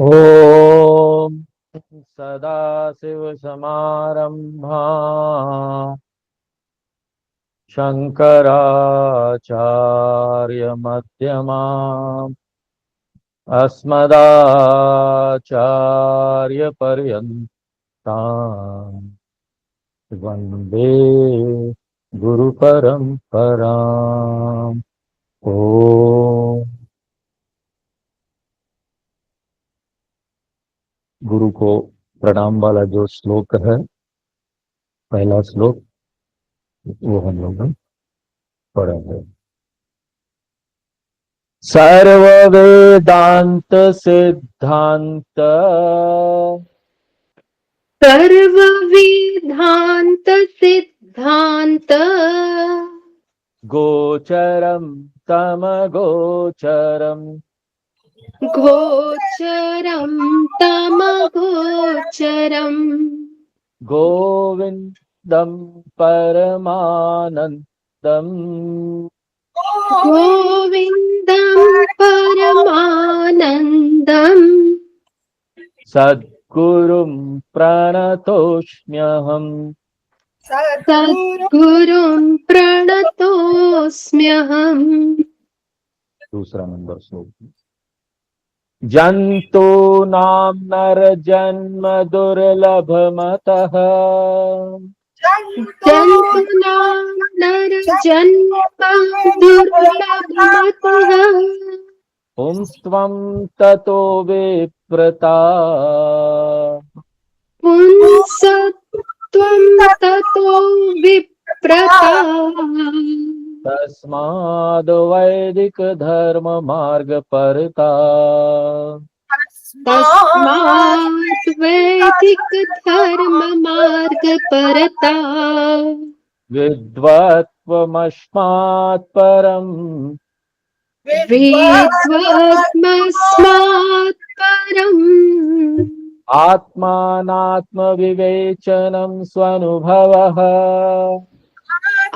ओम सदाशिवसमारंभा शंकराचार्यमध्यमाम् अस्मदाचार्यपर्यन्ताम् वन्दे गुरुपरम्पराम्। ओम गुरु को प्रणाम वाला जो श्लोक है, पहला श्लोक, वो हम लोग पढ़ेंगे। सर्व वेदांत सिद्धांत सर्व वेदांत सिद्धांत गोचरम तम गोचरम गोचरं तमगोचरम् गोविंदम परमानंदम गोविन्दं परमानन्दम् सद्गुरुं प्रणतोष्म्यहम्। सद्गुरुं प्रणतोऽस्म्यहम्। दूसरा नंबर श्लोक। जंतु नाम नर जन्म दुर्लभमतः जन्तूनां नरजन्म दुर्लभमतः पुंस्त्वं ततो विप्रता पुंसत्वं ततो विप्रता तस्माद् वैदिक धर्म मार्ग परता तस्मात् वैदिक धर्म मार्ग परता विद्वत्वमस्मात् परम् वेद्वत्मस्मात् परम् आत्मानात्मविवेचनं स्वनुभवः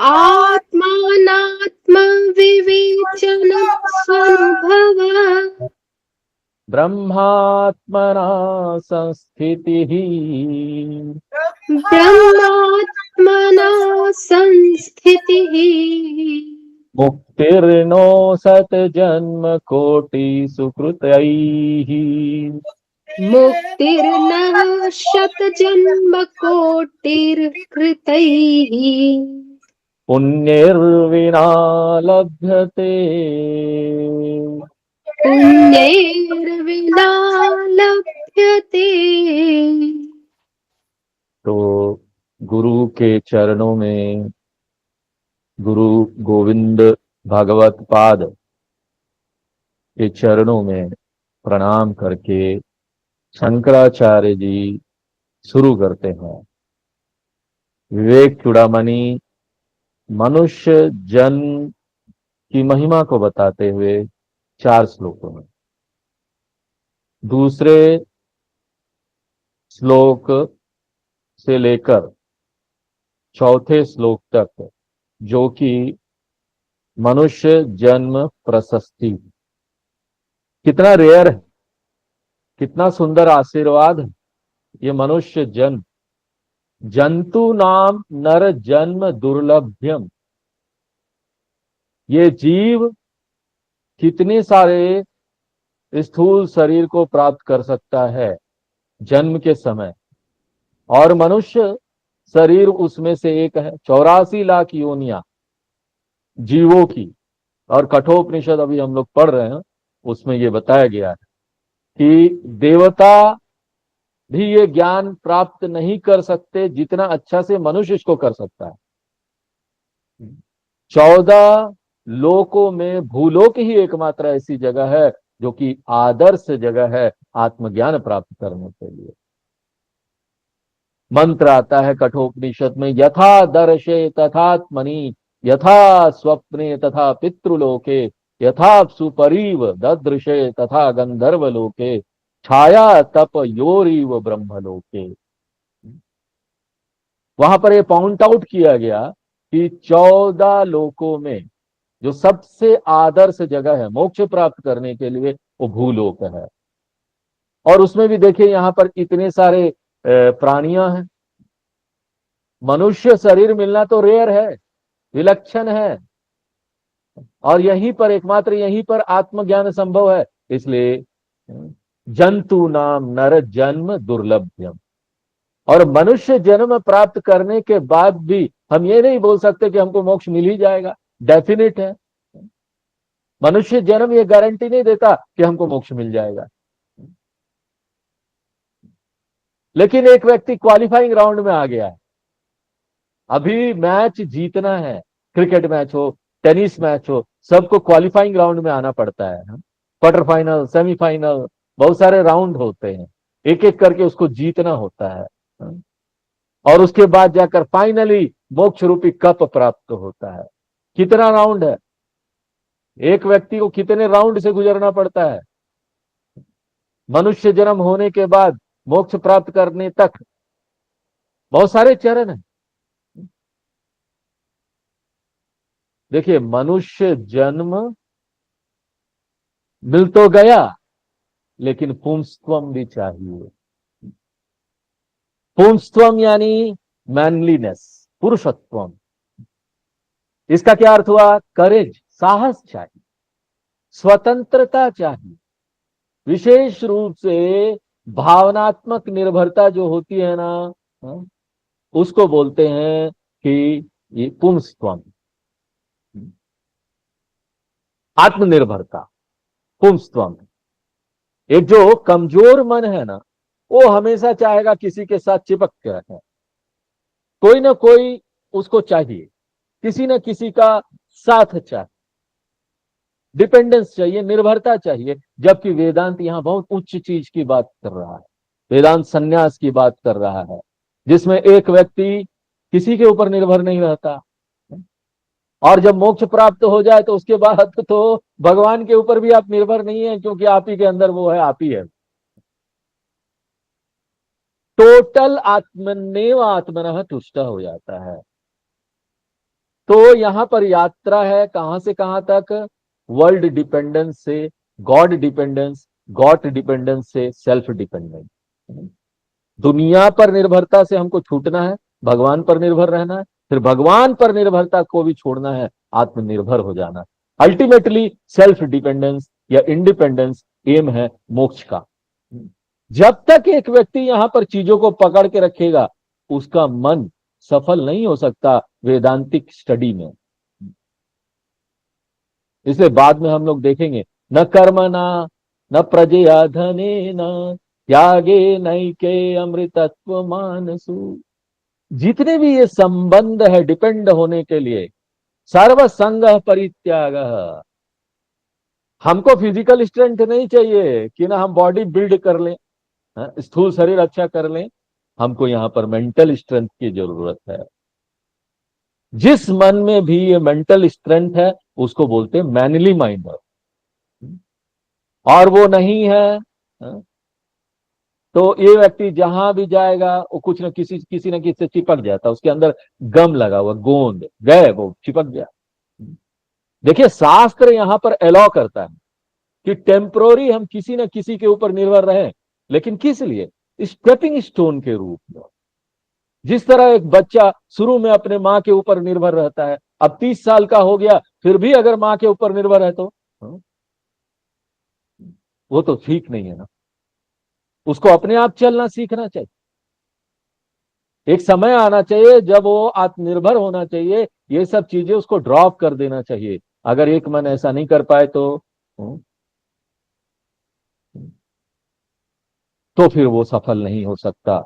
आत्मानात्मविवेचनं स्वनुभवः ब्रह्मात्मना संस्थितिः ब्रह्मात्मना संस्थितिः मुक्तिर्नो सतजन्म कोटि सुकृतैः मुक्तिर्नः शतजन्म कोटिर्कृतैः पुण्यैर्विना लभ्यते पुण्यैर्विना लभ्यते। तो गुरु के चरणों में, गुरु गोविंद भागवत पाद के चरणों में प्रणाम करके शंकराचार्य जी शुरू करते हैं। विवेक चूड़ामणि मनुष्य जन्म की महिमा को बताते हुए 4 श्लोकों में, दूसरे श्लोक से लेकर चौथे श्लोक तक, जो कि मनुष्य जन्म प्रशस्ति, कितना रेयर है, कितना सुंदर आशीर्वाद है ये मनुष्य जन्म। जंतु नाम नर जन्म दुर्लभ्यम, ये जीव कितने सारे स्थूल शरीर को प्राप्त कर सकता है जन्म के समय, और मनुष्य शरीर उसमें से एक है। 84 लाख योनियां जीवों की, और कठोपनिषद अभी हम लोग पढ़ रहे हैं, उसमें ये बताया गया है कि देवता भी ये ज्ञान प्राप्त नहीं कर सकते जितना अच्छा से मनुष्य इसको कर सकता है। 14 लोकों में भूलोक ही एकमात्र ऐसी जगह है जो कि आदर्श जगह है आत्मज्ञान प्राप्त करने के लिए। मंत्र आता है कठोपनिषद में, यथा दर्शे तथात्मनि यथा स्वप्ने तथा पितृलोके यथा सुपरीव ददृशे तथा गंधर्व लोके छाया तप योरीव ब्रह्मलोके। वहां पर यह पॉइंट आउट किया गया कि 14 लोकों में जो सबसे आदर्श जगह है मोक्ष प्राप्त करने के लिए, वो भूलोक है। और उसमें भी देखिए यहाँ पर इतने सारे प्राणियां हैं। मनुष्य शरीर मिलना तो रेयर है, विलक्षण है, और यहीं पर एकमात्र यहीं पर आत्मज्ञान संभव है। इसलिए जंतु नाम नर जन्म दुर्लभ्यम। और मनुष्य जन्म प्राप्त करने के बाद भी हम ये नहीं बोल सकते कि हमको मोक्ष मिल ही जाएगा। डेफिनेट है, मनुष्य जन्म ये गारंटी नहीं देता कि हमको मोक्ष मिल जाएगा। लेकिन एक व्यक्ति क्वालिफाइंग राउंड में आ गया है, अभी मैच जीतना है, क्रिकेट मैच हो, टेनिस मैच हो, सबको क्वालिफाइंग राउंड में आना पड़ता है। क्वार्टर फाइनल, सेमीफाइनल, बहुत सारे राउंड होते हैं, एक एक करके उसको जीतना होता है, और उसके बाद जाकर फाइनली मोक्ष रूपी कप प्राप्त होता है। कितना राउंड है, एक व्यक्ति को कितने राउंड से गुजरना पड़ता है मनुष्य जन्म होने के बाद मोक्ष प्राप्त करने तक? बहुत सारे चरण हैं। देखिए, मनुष्य जन्म मिल तो गया, लेकिन पुंस्त्वम भी चाहिए। पुंस्त्वम यानी मैनलीनेस, पुरुषत्वम। इसका क्या अर्थ हुआ? करेज, साहस चाहिए, स्वतंत्रता चाहिए, विशेष रूप से भावनात्मक निर्भरता जो होती है ना, उसको बोलते हैं कि ये पुंस्त्वम, आत्मनिर्भरता, पुंस्त्वम। एक जो कमजोर मन है ना, वो हमेशा चाहेगा किसी के साथ चिपक के रहे, कोई ना कोई उसको चाहिए, किसी न किसी का साथ चाहिए, डिपेंडेंस चाहिए, निर्भरता चाहिए। जबकि वेदांत यहां बहुत उच्च चीज की बात कर रहा है। वेदांत सन्यास की बात कर रहा है, जिसमें एक व्यक्ति किसी के ऊपर निर्भर नहीं रहता, और जब मोक्ष प्राप्त हो जाए तो उसके बाद तो भगवान के ऊपर भी आप निर्भर नहीं है, क्योंकि आप ही के अंदर वो है, आप ही है। टोटल आत्मनेव आत्मनः तुष्ट हो जाता है। तो यहां पर यात्रा है कहां से कहां तक? वर्ल्ड डिपेंडेंस से गॉड डिपेंडेंस, गॉड डिपेंडेंस से सेल्फ डिपेंडेंस। दुनिया पर निर्भरता से हमको छूटना है, भगवान पर निर्भर रहना है, फिर भगवान पर निर्भरता को भी छोड़ना है, आत्मनिर्भर हो जाना। अल्टीमेटली सेल्फ डिपेंडेंस या इंडिपेंडेंस एम है मोक्ष का। जब तक एक व्यक्ति यहां पर चीजों को पकड़ के रखेगा, उसका मन सफल नहीं हो सकता वेदांतिक स्टडी में। इसलिए बाद में हम लोग देखेंगे, न कर्मणा न प्रजया धने न त्यागे नैके अमृतत्व मानसु। जितने भी ये संबंध है डिपेंड होने के लिए, सर्व संग परित्याग। हमको फिजिकल स्ट्रेंथ नहीं चाहिए कि ना हम बॉडी बिल्ड कर लें, स्थूल शरीर अच्छा कर लें। हमको यहां पर मेंटल स्ट्रेंथ की जरूरत है। जिस मन में भी ये मेंटल स्ट्रेंथ है, उसको बोलते हैं मैनली माइंड, और वो नहीं है, तो ये व्यक्ति जहां भी जाएगा वो कुछ न किसी न किसी से चिपक जाता है। उसके अंदर गम लगा हुआ, गोंद गए, वो चिपक गया। देखिए, शास्त्र यहां पर अलाउ करता है कि टेम्पोररी हम किसी न किसी के ऊपर निर्भर रहे, लेकिन किस लिए? स्टेपिंग स्टोन के रूप में। जिस तरह एक बच्चा शुरू में अपने माँ के ऊपर निर्भर रहता है, अब 30 साल का हो गया फिर भी अगर माँ के ऊपर निर्भर है तो वो तो ठीक नहीं है ना। उसको अपने आप चलना सीखना चाहिए। एक समय आना चाहिए जब वो आत्मनिर्भर होना चाहिए, ये सब चीजें उसको ड्रॉप कर देना चाहिए। अगर एक मन ऐसा नहीं कर पाए तो फिर वो सफल नहीं हो सकता।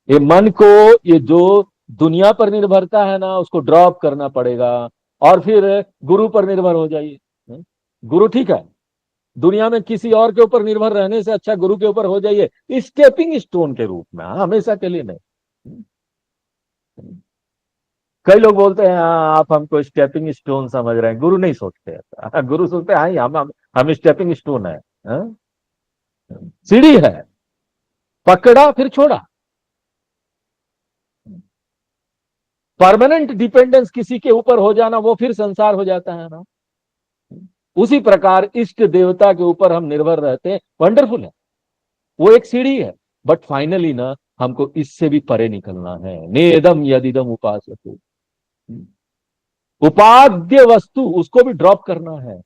ये मन को, ये जो दुनिया पर निर्भरता है ना, उसको ड्रॉप करना पड़ेगा, और फिर गुरु पर निर्भर हो जाइए। गुरु ठीक है, दुनिया में किसी और के ऊपर निर्भर रहने से अच्छा गुरु के ऊपर हो जाइए, स्टेपिंग स्टोन के रूप में, हमेशा के लिए नहीं। कई लोग बोलते हैं हाँ आप हमको स्टेपिंग स्टोन समझ रहे हैं, गुरु नहीं सोचते ऐसा। गुरु सोचते हैं हाँ हम स्टेपिंग स्टोन है, सीढ़ी है, पकड़ा फिर छोड़ा। परमानेंट डिपेंडेंस किसी के ऊपर हो जाना, वो फिर संसार हो जाता है ना। उसी प्रकार इष्ट देवता के ऊपर हम निर्भर रहते हैं, वंडरफुल है, वो एक सीढ़ी है। बट फाइनली ना हमको इससे भी परे निकलना है। नेदम यदिदम उपासते, उपाद्य वस्तु उसको भी ड्रॉप करना है,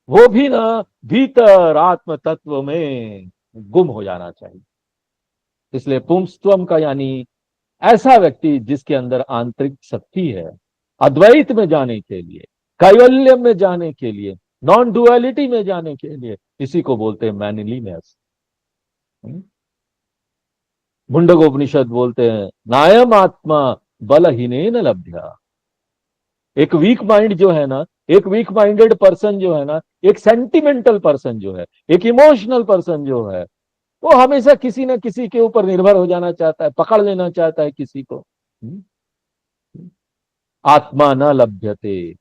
वो भी ना भीतर आत्म तत्व में गुम हो जाना चाहिए। इसलिए पुंस्त्वम का यानी ऐसा व्यक्ति जिसके अंदर आंतरिक शक्ति है अद्वैत में जाने के लिए, कैवल्य में जाने के लिए, नॉन डुअलिटी में जाने के लिए, इसी को बोलते हैं मैनलीनेस। मुंडकोपनिषद बोलते हैं नायम आत्मा बलहीनेन लभ्या। एक वीक माइंड जो है ना, एक वीक माइंडेड पर्सन जो है ना, एक सेंटिमेंटल पर्सन जो है, एक इमोशनल पर्सन जो है, वो हमेशा किसी ना किसी के ऊपर निर्भर हो जाना चाहता है, पकड़ लेना चाहता है किसी को। आत्मा न लभ्यते,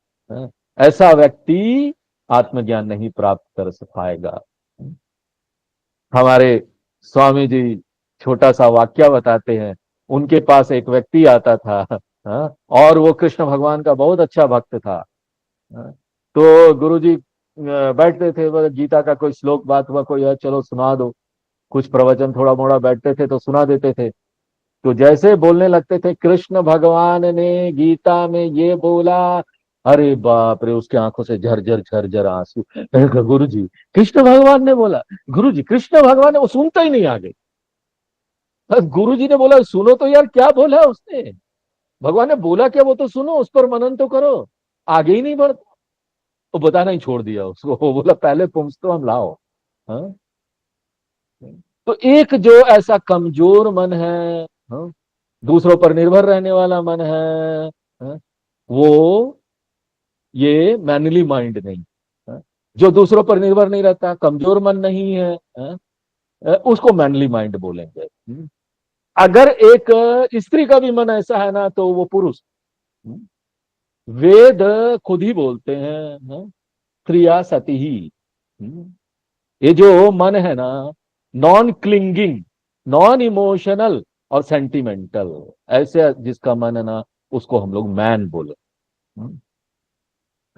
ऐसा व्यक्ति आत्मज्ञान नहीं प्राप्त कर पाएगा। हमारे स्वामी जी छोटा सा वाक्य बताते हैं। उनके पास एक व्यक्ति आता था, और वो कृष्ण भगवान का बहुत अच्छा भक्त था। तो गुरुजी बैठते थे, गीता का कोई श्लोक बात हुआ, कोई है चलो सुना दो, कुछ प्रवचन थोड़ा मोड़ा बैठते थे तो सुना देते थे। तो जैसे बोलने लगते थे कृष्ण भगवान ने गीता में ये बोला, अरे बाप रे, उसके आंखों से झरझर झरझर आंसू। गुरु जी कृष्ण भगवान ने बोला, गुरु जी कृष्ण भगवान ने, वो सुनता ही नहीं आगे। गुरु जी ने बोला सुनो तो यार, क्या बोला उसने, भगवान ने बोला क्या वो तो सुनो, उस पर मनन तो करो, आगे ही नहीं बढ़ता। वो बताना ही छोड़ दिया उसको, वो बोला पहले पुंस तो हम लाओ। हाँ? तो एक जो ऐसा कमजोर मन है, हाँ? दूसरों पर निर्भर रहने वाला मन है, हाँ? वो ये मैनली माइंड नहीं, हाँ? जो दूसरों पर निर्भर नहीं रहता, कमजोर मन नहीं है, हाँ? उसको मैनली माइंड बोलेंगे। अगर एक स्त्री का भी मन ऐसा है ना तो वो पुरुष। वेद खुद ही बोलते हैं, हाँ? क्रिया सती ही। ये जो मन है ना, नॉन क्लिंगिंग, नॉन इमोशनल और सेंटिमेंटल, ऐसे जिसका मन है ना, उसको हम लोग मैन बोले।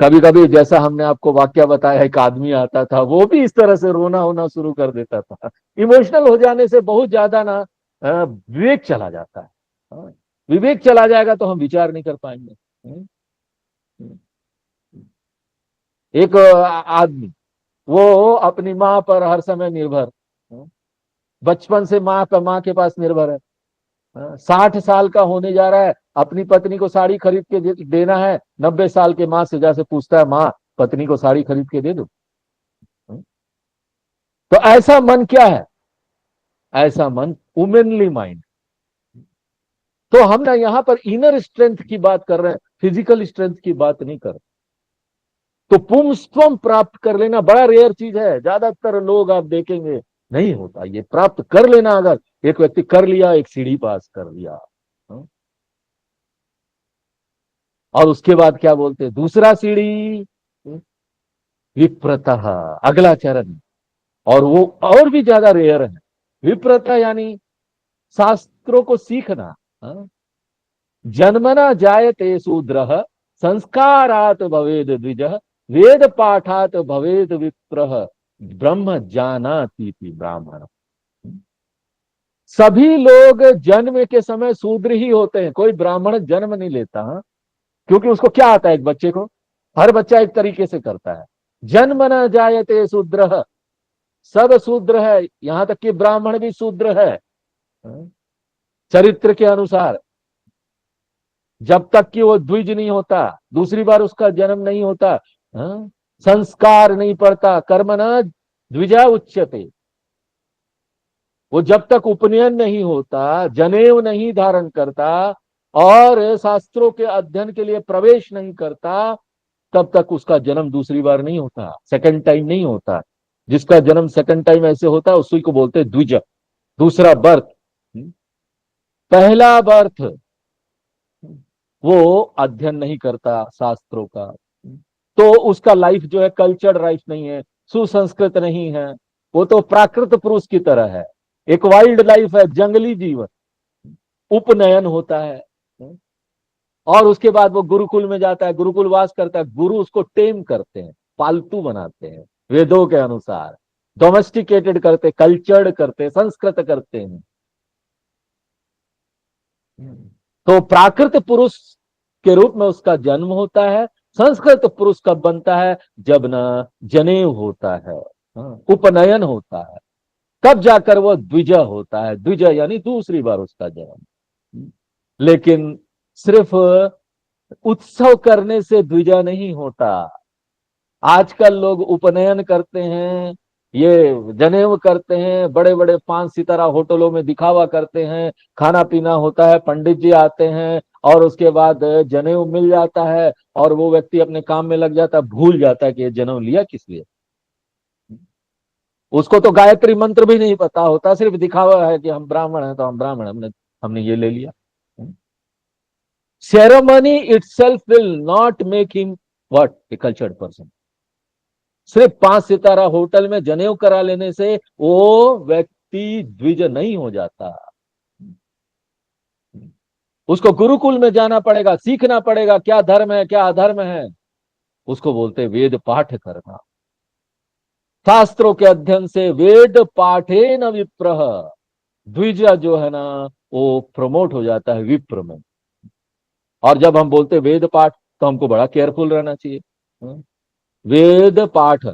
कभी कभी जैसा हमने आपको वाक्य बताया, एक आदमी आता था, वो भी इस तरह से रोना होना शुरू कर देता था। इमोशनल हो जाने से बहुत ज्यादा ना विवेक चला जाता है। हाँ, विवेक चला जाएगा तो हम विचार नहीं कर पाएंगे। एक आदमी, वो अपनी माँ पर हर समय निर्भर, बचपन से माँ के पास निर्भर है। 60 साल का होने जा रहा है, अपनी पत्नी को साड़ी खरीद के देना है, 90 साल के माँ से जासे पूछता है, माँ पत्नी को साड़ी खरीद के दे दो। तो ऐसा मन क्या है, ऐसा मन वुमेनली माइंड। तो हम ना यहां पर इनर स्ट्रेंथ की बात कर रहे हैं, फिजिकल स्ट्रेंथ की बात नहीं कर रहे। तो पुंस्त्वम प्राप्त कर लेना बड़ा रेयर चीज है, ज्यादातर लोग आप देखेंगे नहीं होता। ये प्राप्त कर लेना, अगर एक व्यक्ति कर लिया, एक सीढ़ी पास कर लिया। और उसके बाद क्या बोलते हैं, दूसरा सीढ़ी विप्रतः, अगला चरण, और वो और भी ज्यादा रेयर है। विप्रतः यानी शास्त्रों को सीखना। जन्मना जायते शूद्रः संस्कारात भवेद द्विजः वेद पाठात भवेद विप्रः ब्रह्म जानाति ब्राह्मण। सभी लोग जन्म के समय शूद्र ही होते हैं, कोई ब्राह्मण जन्म नहीं लेता। क्योंकि उसको क्या आता है, एक बच्चे को हर बच्चा एक तरीके से करता है। जन्म न जायते शूद्र, सब शूद्र है, यहां तक कि ब्राह्मण भी शूद्र है चरित्र के अनुसार। जब तक कि वो द्विज नहीं होता, दूसरी बार उसका जन्म नहीं होता, संस्कार नहीं पड़ता, कर्म न द्विजा उच्यते, वो जब तक उपनयन नहीं होता, जनेऊ नहीं धारण करता और शास्त्रों के अध्ययन के लिए प्रवेश नहीं करता, तब तक उसका जन्म दूसरी बार नहीं होता, सेकंड टाइम नहीं होता। जिसका जन्म सेकंड टाइम ऐसे होता है उसी को बोलते हैं द्विज, दूसरा बर्थ। पहला बर्थ वो अध्ययन नहीं करता शास्त्रों का, तो उसका लाइफ जो है कल्चर्ड लाइफ नहीं है, सुसंस्कृत नहीं है, वो तो प्राकृत पुरुष की तरह है, एक वाइल्ड लाइफ है, जंगली जीवन। उपनयन होता है और उसके बाद वो गुरुकुल में जाता है, गुरुकुल वास करता है, गुरु उसको टेम करते हैं, पालतू बनाते हैं, वेदों के अनुसार डोमेस्टिकेटेड करते, कल्चर्ड करते, संस्कृत करते हैं। तो प्राकृत पुरुष के रूप में उसका जन्म होता है। संस्कृत पुरुष कब बनता है? जब ना जनेऊ होता है, उपनयन होता है, तब जाकर वह द्विज होता है। द्विज यानी दूसरी बार उसका जन्म। लेकिन सिर्फ उत्सव करने से द्विजा नहीं होता। आजकल लोग उपनयन करते हैं, ये जनेऊ करते हैं, बड़े बड़े 5 सितारा होटलों में दिखावा करते हैं, खाना पीना होता है, पंडित जी आते हैं और उसके बाद जनेऊ मिल जाता है और वो व्यक्ति अपने काम में लग जाता है, भूल जाता है कि ये जनेऊ लिया किस लिए। उसको तो गायत्री मंत्र भी नहीं पता होता, सिर्फ दिखावा है कि हम ब्राह्मण हैं तो हम ब्राह्मण, हमने हमने ये ले लिया। Ceremony itself will not make him what A cultured person. सिर्फ 5 सितारा होटल में जनेऊ करा लेने से वो व्यक्ति द्विज नहीं हो जाता। उसको गुरुकुल में जाना पड़ेगा, सीखना पड़ेगा क्या धर्म है क्या अधर्म है। उसको बोलते वेद पाठ करना। शास्त्रों के अध्ययन से वेद पाठे न विप्रह, द्विज जो है ना वो प्रमोट हो जाता है विप्र में। और जब हम बोलते वेद पाठ तो हमको बड़ा केयरफुल रहना चाहिए। वेद पाठ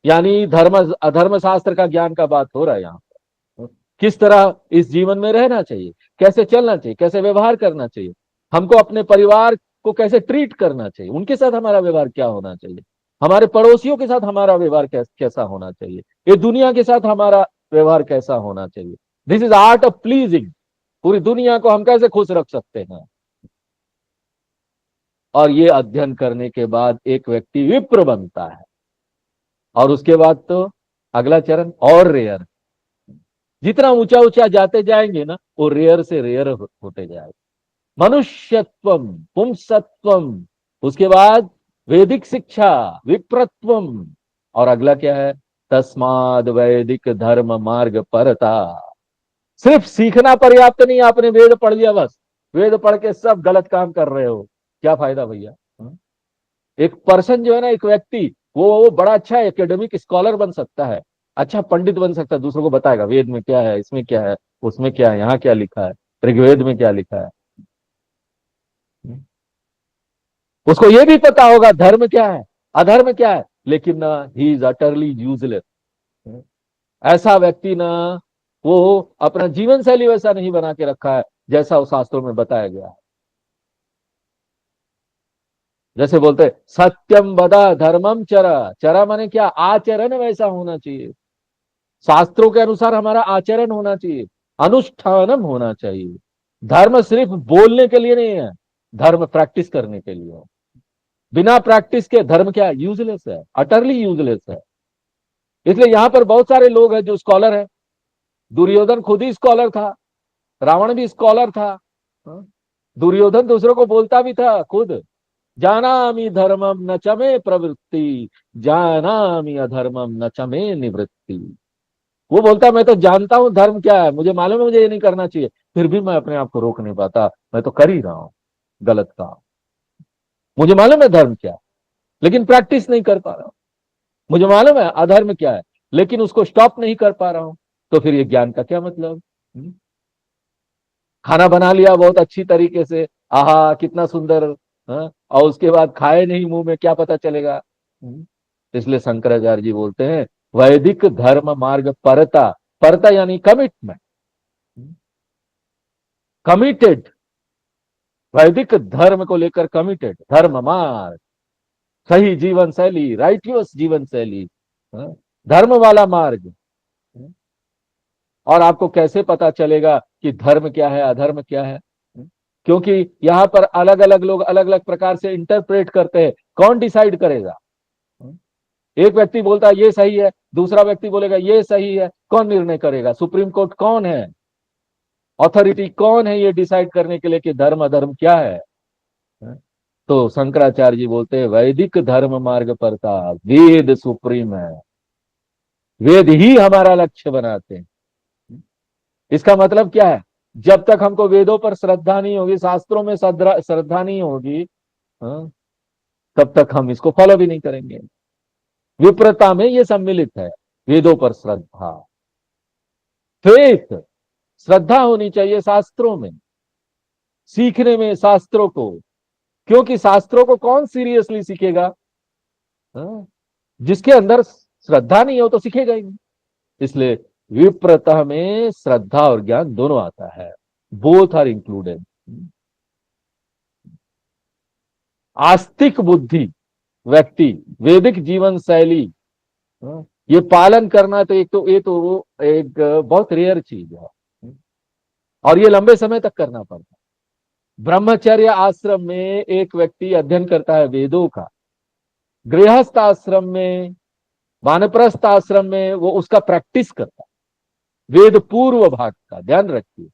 यानी धर्म अधर्म शास्त्र का ज्ञान का बात हो रहा है यहाँ पर। किस तरह इस जीवन में रहना चाहिए, कैसे चलना चाहिए, कैसे व्यवहार करना चाहिए, हमको अपने परिवार को कैसे ट्रीट करना चाहिए, उनके साथ हमारा व्यवहार क्या होना चाहिए, हमारे पड़ोसियों के साथ हमारा व्यवहार कैसा होना चाहिए, ये दुनिया के साथ हमारा व्यवहार कैसा होना चाहिए। This is art of pleasing. पूरी दुनिया को हम कैसे खुश रख सकते हैं। और ये अध्ययन करने के बाद एक व्यक्ति विप्र बनता है। और उसके बाद तो अगला चरण और रेयर। जितना ऊंचा ऊंचा जाते जाएंगे ना वो रेयर से रेयर होते जाएगा। मनुष्यत्वम, पुंसत्वम, उसके बाद वैदिक शिक्षा, विप्रत्वम, और अगला क्या है? तस्माद वैदिक धर्म मार्ग परता। सिर्फ सीखना पर्याप्त नहीं, आपने वेद पढ़ लिया बस, वेद पढ़ के सब गलत काम कर रहे हो, क्या फायदा भैया। एक पर्सन जो है ना, एक व्यक्ति, वो बड़ा अच्छा एकेडमिक स्कॉलर बन सकता है, अच्छा पंडित बन सकता है, दूसरों को बताएगा वेद में क्या है, इसमें क्या है, उसमें क्या है, यहाँ क्या लिखा है, ऋग्वेद में क्या लिखा है। उसको ये भी पता होगा धर्म क्या है, अधर्म क्या है, लेकिन ना ही इज अटरली यूजलेस। ऐसा व्यक्ति ना वो अपना जीवन शैली वैसा नहीं बना के रखा है जैसा उस शास्त्रों में बताया गया है। जैसे बोलते सत्यम वदा धर्मम चरा, चरा माने क्या? आचरण वैसा होना चाहिए। शास्त्रों के अनुसार हमारा आचरण होना चाहिए, अनुष्ठानम होना चाहिए। धर्म सिर्फ बोलने के लिए नहीं है, धर्म प्रैक्टिस करने के लिए है। बिना प्रैक्टिस के धर्म क्या? यूजलेस है, अटरली यूजलेस है। इसलिए यहां पर बहुत सारे लोग हैं जो स्कॉलर है। दुर्योधन खुद ही स्कॉलर था, रावण भी स्कॉलर था। दुर्योधन दूसरों को बोलता भी था खुद, जानामि धर्मम न चमे प्रवृत्ति, जानामि अधर्मम न चमे निवृत्ति। वो बोलता मैं तो जानता हूं धर्म क्या है, मुझे मालूम है मुझे ये नहीं करना चाहिए, फिर भी मैं अपने आप को रोक नहीं पाता, मैं तो कर ही रहा हूं गलत काम। मुझे मालूम है धर्म क्या है लेकिन प्रैक्टिस नहीं कर पा रहा हूं। मुझे मालूम है अधर्म क्या है लेकिन उसको स्टॉप नहीं कर पा रहा हूं। तो फिर ये ज्ञान का क्या मतलब? खाना बना लिया बहुत अच्छी तरीके से, आहा कितना सुंदर, और उसके बाद खाए नहीं मुंह में, क्या पता चलेगा। इसलिए शंकराचार्य जी बोलते हैं वैदिक धर्म मार्ग परता। परता यानी कमिटमेंट, कमिटेड, वैदिक धर्म को लेकर कमिटेड, धर्म मार्ग, सही जीवन शैली, राइटियस जीवन शैली, धर्म वाला मार्ग। और आपको कैसे पता चलेगा कि धर्म क्या है अधर्म क्या है? क्योंकि यहां पर अलग अलग लोग अलग अलग प्रकार से इंटरप्रेट करते हैं, कौन डिसाइड करेगा? एक व्यक्ति बोलता है ये सही है, दूसरा व्यक्ति बोलेगा ये सही है, कौन निर्णय करेगा? सुप्रीम कोर्ट कौन है? अथॉरिटी कौन है ये डिसाइड करने के लिए कि धर्म अधर्म क्या है? तो शंकराचार्य जी बोलते हैं वैदिक धर्म मार्ग पर था, वेद सुप्रीम है, वेद ही हमारा लक्ष्य बनाते हैं। इसका मतलब क्या है? जब तक हमको वेदों पर श्रद्धा नहीं होगी, शास्त्रों में श्रद्धा नहीं होगी, तब तक हम इसको फॉलो भी नहीं करेंगे। विप्रता में ये सम्मिलित है, वेदों पर श्रद्धा, फेथ, श्रद्धा होनी चाहिए शास्त्रों में, सीखने में शास्त्रों को, क्योंकि शास्त्रों को कौन सीरियसली सीखेगा? हाँ? जिसके अंदर श्रद्धा नहीं हो तो सीखेगा ही नहीं। इसलिए विप्रता में श्रद्धा और ज्ञान दोनों आता है, बोथ आर इंक्लूडेड। आस्तिक बुद्धि व्यक्ति, वैदिक जीवन शैली, ये पालन करना तो ये तो एक बहुत रेयर चीज है, और ये लंबे समय तक करना पड़ता है। ब्रह्मचर्य आश्रम में एक व्यक्ति अध्ययन करता है वेदों का, गृहस्थ आश्रम में, वानप्रस्थ आश्रम में वो उसका प्रैक्टिस करता है। वेद पूर्व भाग का ध्यान रखिए,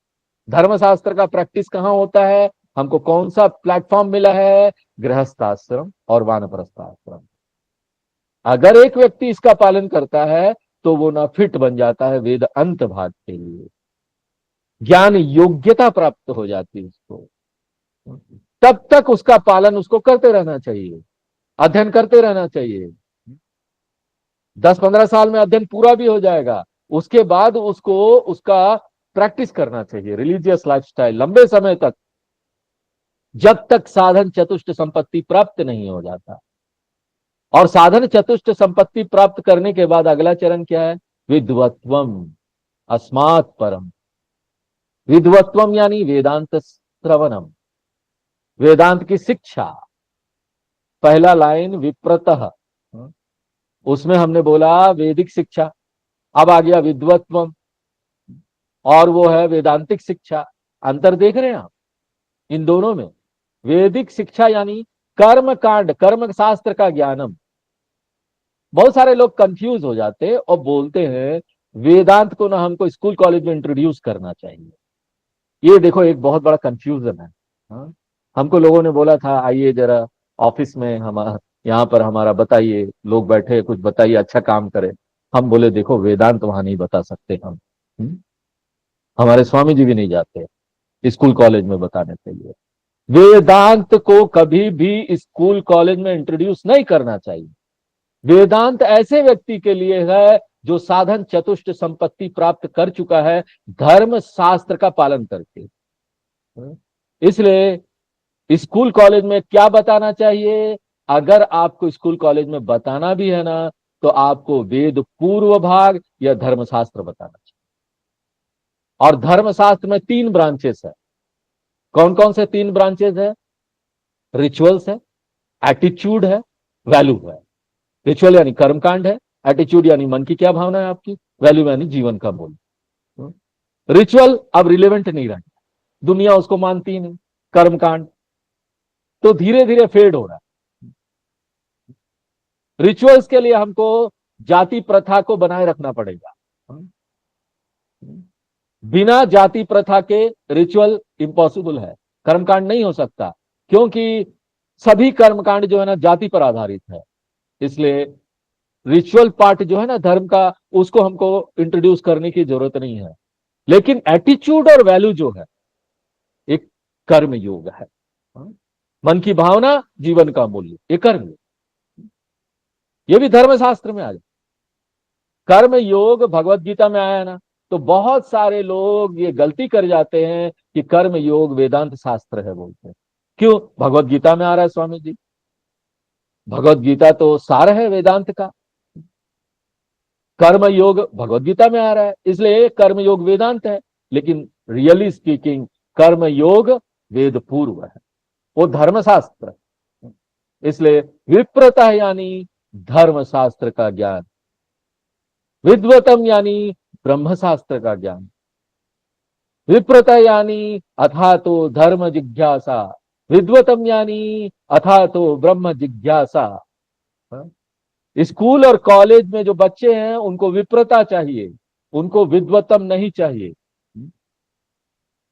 धर्मशास्त्र का प्रैक्टिस कहां होता है? हमको कौन सा प्लेटफॉर्म मिला है? गृहस्थ आश्रम और वानप्रस्थ आश्रम। अगर एक व्यक्ति इसका पालन करता है तो वो ना फिट बन जाता है वेद अंत भाग के लिए, ज्ञान योग्यता प्राप्त हो जाती है उसको। तब तक उसका पालन उसको करते रहना चाहिए, अध्ययन करते रहना चाहिए। 10-15 साल में अध्ययन पूरा भी हो जाएगा, उसके बाद उसको उसका प्रैक्टिस करना चाहिए, रिलीजियस लाइफस्टाइल लंबे समय तक, जब तक साधन चतुष्ट संपत्ति प्राप्त नहीं हो जाता। और साधन चतुष्ट संपत्ति प्राप्त करने के बाद अगला चरण क्या है? विद्वत्वम अस्मात् परम। विद्वत्वम यानी वेदांत श्रवणम, वेदांत की शिक्षा। पहला लाइन विप्रतः, उसमें हमने बोला वैदिक शिक्षा, अब आ गया विद्वत्वम, और वो है वेदांतिक शिक्षा। अंतर देख रहे हैं आप इन दोनों में? वैदिक शिक्षा यानी कर्म कांड, कर्म शास्त्र का ज्ञानम। बहुत सारे लोग कंफ्यूज हो जाते और बोलते हैं वेदांत को ना हमको स्कूल कॉलेज में इंट्रोड्यूस करना चाहिए। ये देखो एक बहुत बड़ा कंफ्यूजन है। हाँ? हमको लोगों ने बोला था आइए जरा ऑफिस में, हम यहाँ पर हमारा बताइए, लोग बैठे कुछ बताइए, अच्छा काम करे। हम बोले देखो वेदांत वहां नहीं बता सकते हम। हमारे स्वामी जी भी नहीं जाते स्कूल कॉलेज में बताने के लिए। वेदांत को कभी भी स्कूल कॉलेज में इंट्रोड्यूस नहीं करना चाहिए। वेदांत ऐसे व्यक्ति के लिए है जो साधन चतुष्ट संपत्ति प्राप्त कर चुका है धर्म शास्त्र का पालन करके। इसलिए स्कूल कॉलेज में क्या बताना चाहिए? अगर आपको स्कूल कॉलेज में बताना भी है ना, तो आपको वेद पूर्व भाग या धर्मशास्त्र बताना चाहिए। और धर्मशास्त्र में 3 ब्रांचेस है। कौन कौन से 3 ब्रांचेस है? रिचुअल्स है, एटीट्यूड है, वैल्यू है। रिचुअल यानी कर्मकांड है, एटीट्यूड यानी मन की क्या भावना है आपकी, वैल्यू यानी जीवन का मूल्य। रिचुअल अब रिलेवेंट नहीं रहा, दुनिया उसको मानती ही नहीं। कर्मकांड तो धीरे धीरे फेड हो रहा है। रिचुअल्स के लिए हमको जाति प्रथा को बनाए रखना पड़ेगा। बिना जाति प्रथा के रिचुअल इम्पॉसिबल है, कर्मकांड नहीं हो सकता, क्योंकि सभी कर्मकांड जो है ना जाति पर आधारित है। इसलिए रिचुअल पार्ट जो है ना धर्म का, उसको हमको इंट्रोड्यूस करने की जरूरत नहीं है। लेकिन एटीट्यूड और वैल्यू जो है एक कर्म योग है। मन की भावना, जीवन का मूल्य, ये कर्म योग, ये भी धर्मशास्त्र में आ जाए। कर्म योग भगवत गीता में आया ना, तो बहुत सारे लोग ये गलती कर जाते हैं कि कर्म योग वेदांत शास्त्र है बोलते हैं। क्यों? भगवत गीता में आ रहा है स्वामी जी, भगवत गीता तो सार है वेदांत का। कर्म योग भगवत गीता में आ रहा है, इसलिए कर्म योग वेदांत है। लेकिन रियली स्पीकिंग कर्म योग वेद पूर्व है, वो धर्मशास्त्र है। इसलिए विप्रता यानी धर्मशास्त्र का ज्ञान, विद्वतम यानी ब्रह्मशास्त्र का ज्ञान, विप्रता यानी अथा तो धर्म जिज्ञासा, विद्वतम यानी अथा तो ब्रह्म जिज्ञासा। स्कूल और कॉलेज में जो बच्चे हैं उनको विप्रता चाहिए, उनको विद्वतम नहीं चाहिए।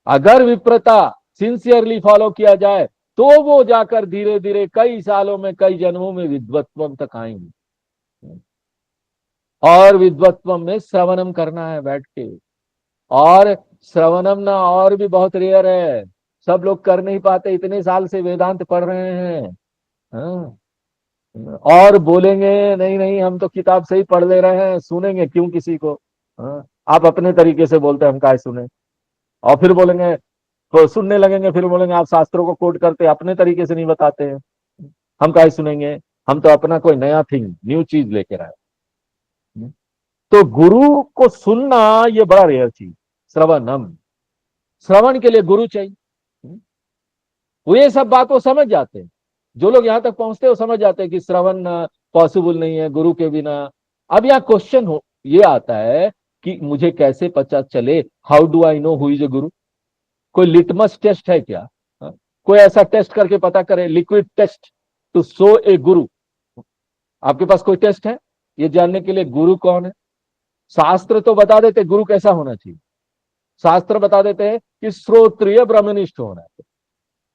अगर विप्रता सिंसियरली फॉलो किया जाए तो वो जाकर धीरे धीरे कई सालों में, कई जन्मों में विद्वत्वम तक आएंगे। और विद्वत्वम में श्रवणम करना है बैठ के, और श्रवणम ना और भी बहुत रेयर है, सब लोग कर नहीं पाते, इतने साल से वेदांत पढ़ रहे हैं। हाँ। और बोलेंगे नहीं नहीं हम तो किताब से ही पढ़ ले रहे हैं, सुनेंगे क्यों किसी को। हाँ, आप अपने तरीके से बोलते हैं हम काहे सुने। और फिर बोलेंगे, तो सुनने लगेंगे, फिर बोलेंगे आप शास्त्रों को कोट करते अपने तरीके से नहीं बताते हैं, हम काहे सुनेंगे। हम तो अपना कोई नया थिंग न्यू चीज लेकर आए। तो गुरु को सुनना ये बड़ा रेयर चीज। श्रवणम, श्रवण के लिए गुरु चाहिए। वो ये सब बात वो समझ जाते हैं, जो लोग यहां तक पहुंचते हैं वो समझ जाते हैं कि श्रवण पॉसिबल नहीं है गुरु के बिना। अब यहाँ क्वेश्चन हो ये आता है कि मुझे कैसे पता चले, how do I know who is a गुरु। कोई लिटमस टेस्ट है क्या? हाँ? कोई ऐसा टेस्ट करके पता करे, लिक्विड टेस्ट टू शो ए गुरु। आपके पास कोई टेस्ट है ये जानने के लिए गुरु कौन है? शास्त्र तो बता देते गुरु कैसा होना चाहिए। शास्त्र बता देते हैं कि श्रोत्रिय ब्रह्मनिष्ठ होना है।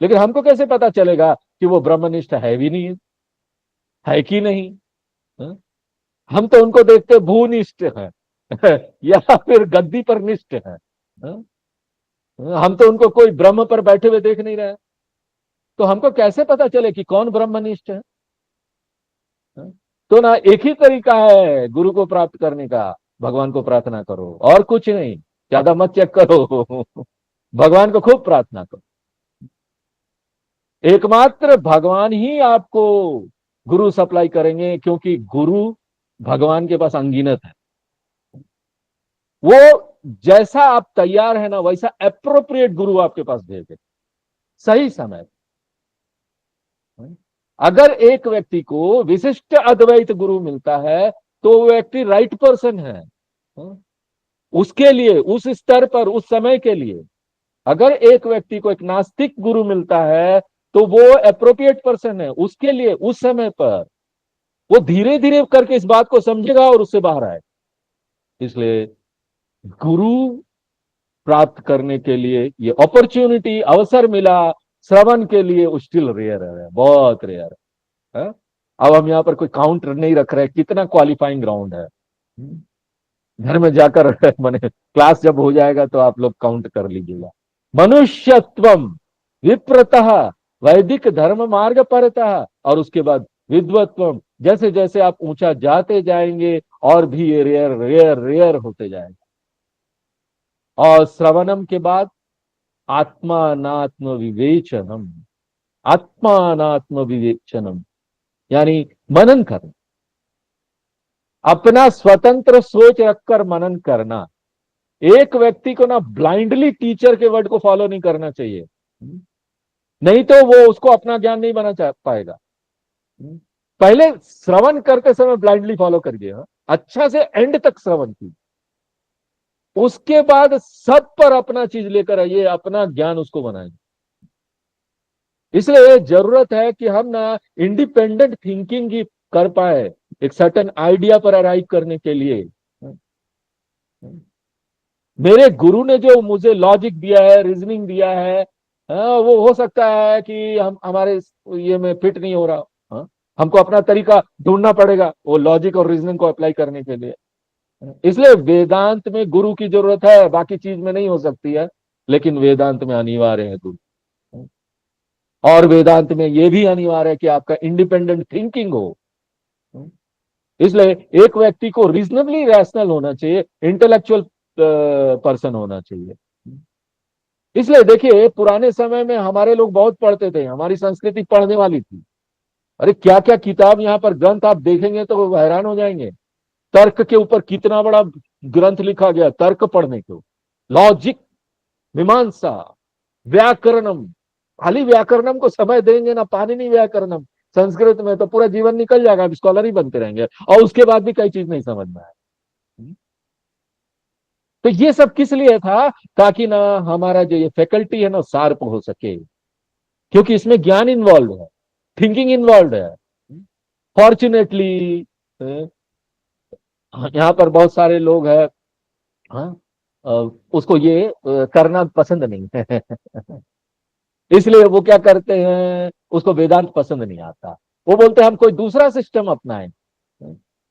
लेकिन हमको कैसे पता चलेगा कि वो ब्रह्मनिष्ठ है भी नहीं है कि नहीं? हाँ? हम तो उनको देखते भूनिष्ठ है या फिर गद्दी पर निष्ठ है। हाँ? हम तो उनको कोई ब्रह्म पर बैठे हुए देख नहीं रहे। तो हमको कैसे पता चले कि कौन ब्रह्मनिष्ठ है? हाँ? तो ना एक ही तरीका है गुरु को प्राप्त करने का, भगवान को प्रार्थना करो और कुछ नहीं। ज्यादा मत चेक करो भगवान को खूब प्रार्थना करो। एकमात्र भगवान ही आपको गुरु सप्लाई करेंगे, क्योंकि गुरु भगवान के पास अनगिनत है। वो जैसा आप तैयार है ना वैसा एप्रोप्रिएट गुरु आपके पास भेजे सही समय पे। अगर एक व्यक्ति को विशिष्ट अद्वैत गुरु मिलता है तो वो व्यक्ति राइट पर्सन है उसके लिए, उस स्तर पर, उस समय के लिए। अगर एक व्यक्ति को एक नास्तिक गुरु मिलता है तो वो एप्रोप्रिएट पर्सन है उसके लिए उस समय पर। वो धीरे धीरे करके इस बात को समझेगा और उससे बाहर आए। इसलिए गुरु प्राप्त करने के लिए ये अपॉर्चुनिटी, अवसर मिला श्रवण के लिए, वो स्टिल रेयर है, बहुत रेयर है। अब हम यहाँ पर कोई काउंट नहीं रख रहे कितना क्वालिफाइंग ग्राउंड है। घर में जाकर मैंने क्लास जब हो जाएगा तो आप लोग काउंट कर लीजिएगा। मनुष्यत्वम विप्रतः वैदिक धर्म मार्ग परतः, और उसके बाद विद्वत्वम। जैसे जैसे आप ऊंचा जाते जाएंगे और भी ये रेयर रेयर रेयर होते जाएगा। और श्रवणम के बाद आत्मानात्म विवेचनम, आत्मानात्म विवेचनम यानी मनन करना, अपना स्वतंत्र सोच रखकर मनन करना। एक व्यक्ति को ना ब्लाइंडली टीचर के वर्ड को फॉलो नहीं करना चाहिए, नहीं तो वो उसको अपना ज्ञान नहीं बना पाएगा। पहले श्रवण करते समय ब्लाइंडली फॉलो करिए, अच्छा से एंड तक श्रवण कीजिए, उसके बाद सब पर अपना चीज लेकर आइए, अपना ज्ञान उसको बनाइए। इसलिए जरूरत है कि हम ना इंडिपेंडेंट थिंकिंग ही कर पाए एक सर्टेन आइडिया पर अराइव करने के लिए। मेरे गुरु ने जो मुझे लॉजिक दिया है, रीजनिंग दिया है, वो हो सकता है कि हम हमारे ये में फिट नहीं हो रहा। हमको अपना तरीका ढूंढना पड़ेगा वो लॉजिक और रीजनिंग को अप्लाई करने के लिए। इसलिए वेदांत में गुरु की जरूरत है, बाकी चीज में नहीं हो सकती है, लेकिन वेदांत में अनिवार्य है गुरु। और वेदांत में यह भी अनिवार्य है कि आपका इंडिपेंडेंट थिंकिंग हो। इसलिए एक व्यक्ति को रीजनेबली रैशनल होना चाहिए, इंटेलेक्चुअल पर्सन होना चाहिए। इसलिए देखिए पुराने समय में हमारे लोग बहुत पढ़ते थे, हमारी संस्कृति पढ़ने वाली थी। अरे क्या क्या किताब यहाँ पर ग्रंथ आप देखेंगे तो हैरान हो जाएंगे। तर्क के ऊपर कितना बड़ा ग्रंथ लिखा गया, तर्क पढ़ने को, लॉजिक, मीमांसा, व्याकरणम। खाली व्याकरणम को समय देंगे ना, पाणिनि व्याकरणम संस्कृत में, तो पूरा जीवन निकल जाएगा, स्कॉलर ही बनते रहेंगे और उसके बाद भी कई चीज नहीं समझ में आए। तो ये सब किस लिए था? ताकि ना हमारा जो ये फैकल्टी है ना शार्प हो सके, क्योंकि इसमें ज्ञान इन्वॉल्व है, थिंकिंग इन्वॉल्व है। फॉर्चुनेटली यहाँ पर बहुत सारे लोग हैं, हाँ, उसको ये करना पसंद नहीं है इसलिए वो क्या करते हैं, उसको वेदांत पसंद नहीं आता। वो बोलते हैं हम कोई दूसरा सिस्टम अपनाएं,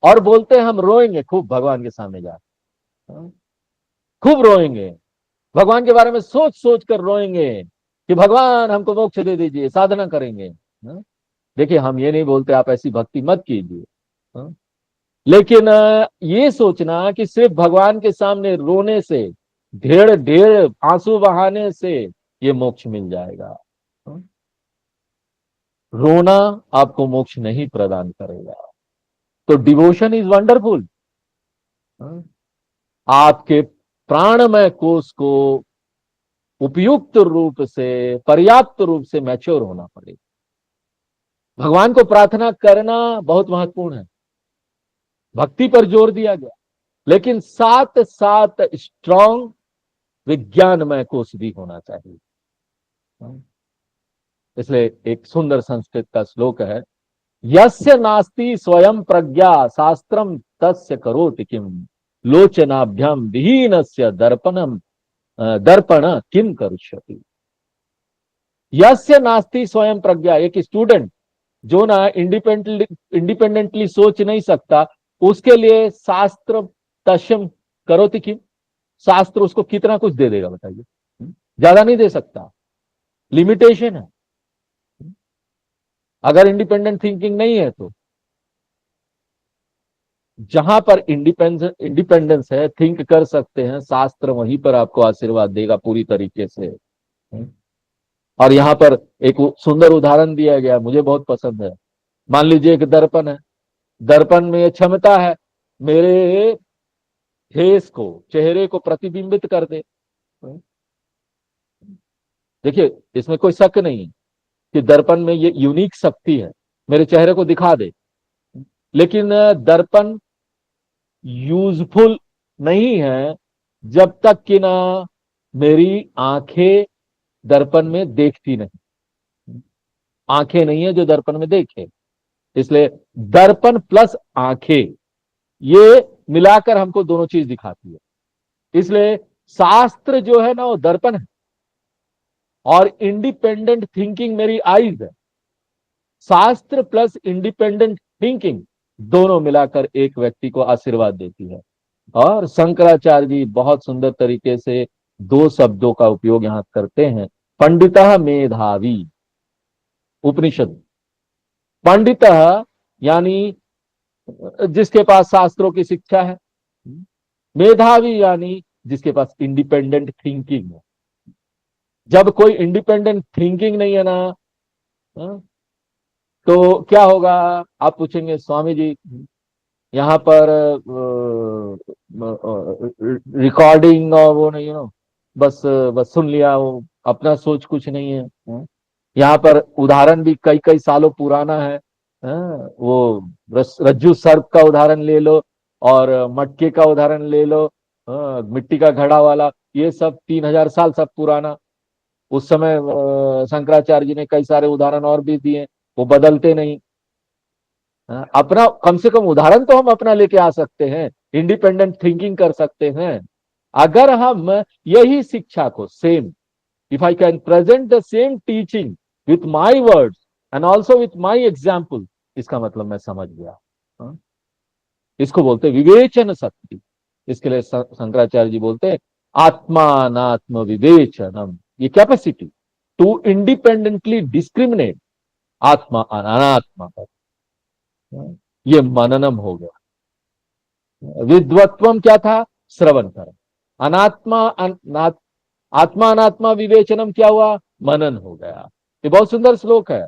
और बोलते हैं हम रोएंगे खूब भगवान के सामने जाकर, खूब रोएंगे भगवान के बारे में सोच सोच कर रोएंगे कि भगवान हमको मोक्ष दे दीजिए, साधना करेंगे। देखिए, हम ये नहीं बोलते आप ऐसी भक्ति मत कीजिए, हाँ? लेकिन ये सोचना कि सिर्फ भगवान के सामने रोने से, ढेर ढेर आंसू बहाने से ये मोक्ष मिल जाएगा, हाँ? रोना आपको मोक्ष नहीं प्रदान करेगा। तो डिवोशन इज वंडरफुल। आपके प्राणमय कोष को उपयुक्त रूप से, पर्याप्त रूप से मैच्योर होना पड़ेगा। भगवान को प्रार्थना करना बहुत महत्वपूर्ण है, भक्ति पर जोर दिया गया, लेकिन साथ साथ स्ट्रांग विज्ञानमय कोष भी होना चाहिए। इसलिए एक सुंदर संस्कृत का श्लोक है, यस्य नास्ति स्वयं प्रज्ञा शास्त्रम तस्य करोति किम, लोचनाभ्याम विहीनस्य दर्पणम दर्पण किम करिष्यति। यस्य नास्ति स्वयं प्रज्ञा, एक स्टूडेंट जो ना इंडिपेंडेंटली सोच नहीं सकता, उसके लिए शास्त्र तस्यम करोति किम, शास्त्र उसको कितना कुछ दे देगा बताइए? ज्यादा नहीं दे सकता, लिमिटेशन है। अगर इंडिपेंडेंट थिंकिंग नहीं है तो जहां पर इंडिपेंडेंस है, थिंक कर सकते हैं, शास्त्र वहीं पर आपको आशीर्वाद देगा पूरी तरीके से। और यहां पर एक सुंदर उदाहरण दिया गया, मुझे बहुत पसंद है। मान लीजिए एक दर्पण है, दर्पण में क्षमता है मेरे फेस को, चेहरे को प्रतिबिंबित कर दे। देखिए, इसमें कोई शक नहीं कि दर्पण में ये यूनिक शक्ति है, मेरे चेहरे को दिखा दे। लेकिन दर्पण यूजफुल नहीं है जब तक कि ना मेरी आंखें दर्पण में देखती नहीं। आंखें नहीं है जो दर्पण में देखे, इसलिए दर्पण प्लस आंखें, ये मिलाकर हमको दोनों चीज दिखाती है। इसलिए शास्त्र जो है ना वो दर्पण है, और इंडिपेंडेंट थिंकिंग मेरी आईज है। शास्त्र प्लस इंडिपेंडेंट थिंकिंग दोनों मिलाकर एक व्यक्ति को आशीर्वाद देती है। और शंकराचार्य जी बहुत सुंदर तरीके से दो शब्दों का उपयोग यहां करते हैं, पंडितः मेधावी। उपनिषद पंडितः यानी जिसके पास शास्त्रों की शिक्षा है, मेधावी यानी जिसके पास इंडिपेंडेंट थिंकिंग है। जब कोई इंडिपेंडेंट थिंकिंग नहीं है ना, तो क्या होगा? आप पूछेंगे स्वामी जी यहाँ पर रिकॉर्डिंग और वो नहीं, बस बस सुन लिया, वो अपना सोच कुछ नहीं है। यहाँ पर उदाहरण भी कई कई सालों पुराना है। वो रज्जू सर्प का उदाहरण ले लो, और मटके का उदाहरण ले लो, मिट्टी का घड़ा वाला, ये सब 3000 साल सब पुराना। उस समय शंकराचार्य जी ने कई सारे उदाहरण और भी दिए, वो बदलते नहीं। अपना कम से कम उदाहरण तो हम अपना लेके आ सकते हैं, इंडिपेंडेंट थिंकिंग कर सकते हैं। अगर हम यही शिक्षा को same, if I can present the same teaching with my words and also with my example, इसका मतलब मैं समझ गया। इसको बोलते विवेचन शक्ति। इसके लिए शंकराचार्य जी बोलते हैं आत्मानात्म विवेचनम, ये कैपेसिटी टू इंडिपेंडेंटली डिस्क्रिमिनेट आत्मा अनात्मा पर, ये मननम हो गया। विद्वत्वम क्या था? श्रवण कर। आत्मा अनात्मा विवेचनम क्या हुआ? मनन हो गया। ये बहुत सुंदर श्लोक है।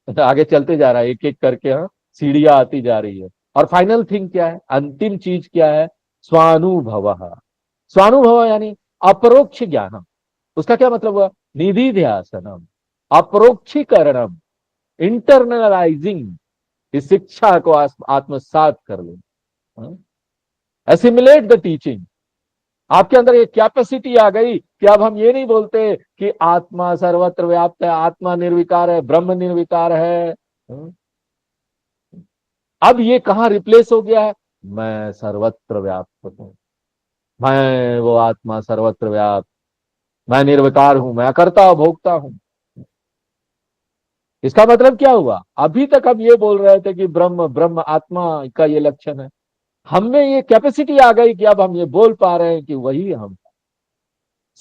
आगे चलते जा रहा है एक एक करके, हाँ, सीढ़ियां आती जा रही है। और फाइनल थिंग क्या है, अंतिम चीज क्या है? स्वानुभव। स्वानुभव यानी अपरोक्ष ज्ञानम। उसका क्या मतलब हुआ? निधि ध्यासनम, अपरोक्षीकरणम, इंटरनलाइजिंग, इस शिक्षा को आत्मसात कर ले, एसिमिलेट द टीचिंग। आपके अंदर ये कैपेसिटी आ गई कि अब हम ये नहीं बोलते कि आत्मा सर्वत्र व्याप्त है, आत्मा निर्विकार है, ब्रह्म निर्विकार है। अब ये कहां रिप्लेस हो गया है? मैं सर्वत्र व्याप्त हूं, मैं वो आत्मा सर्वत्र व्याप्त, मैं निर्विकार हूं, मैं करता भोगता हूं। इसका मतलब क्या हुआ? अभी तक हम ये बोल रहे थे कि ब्रह्म ब्रह्म आत्मा का ये लक्षण है, हमें ये कैपेसिटी आ गई कि अब हम ये बोल पा रहे हैं कि वही हम,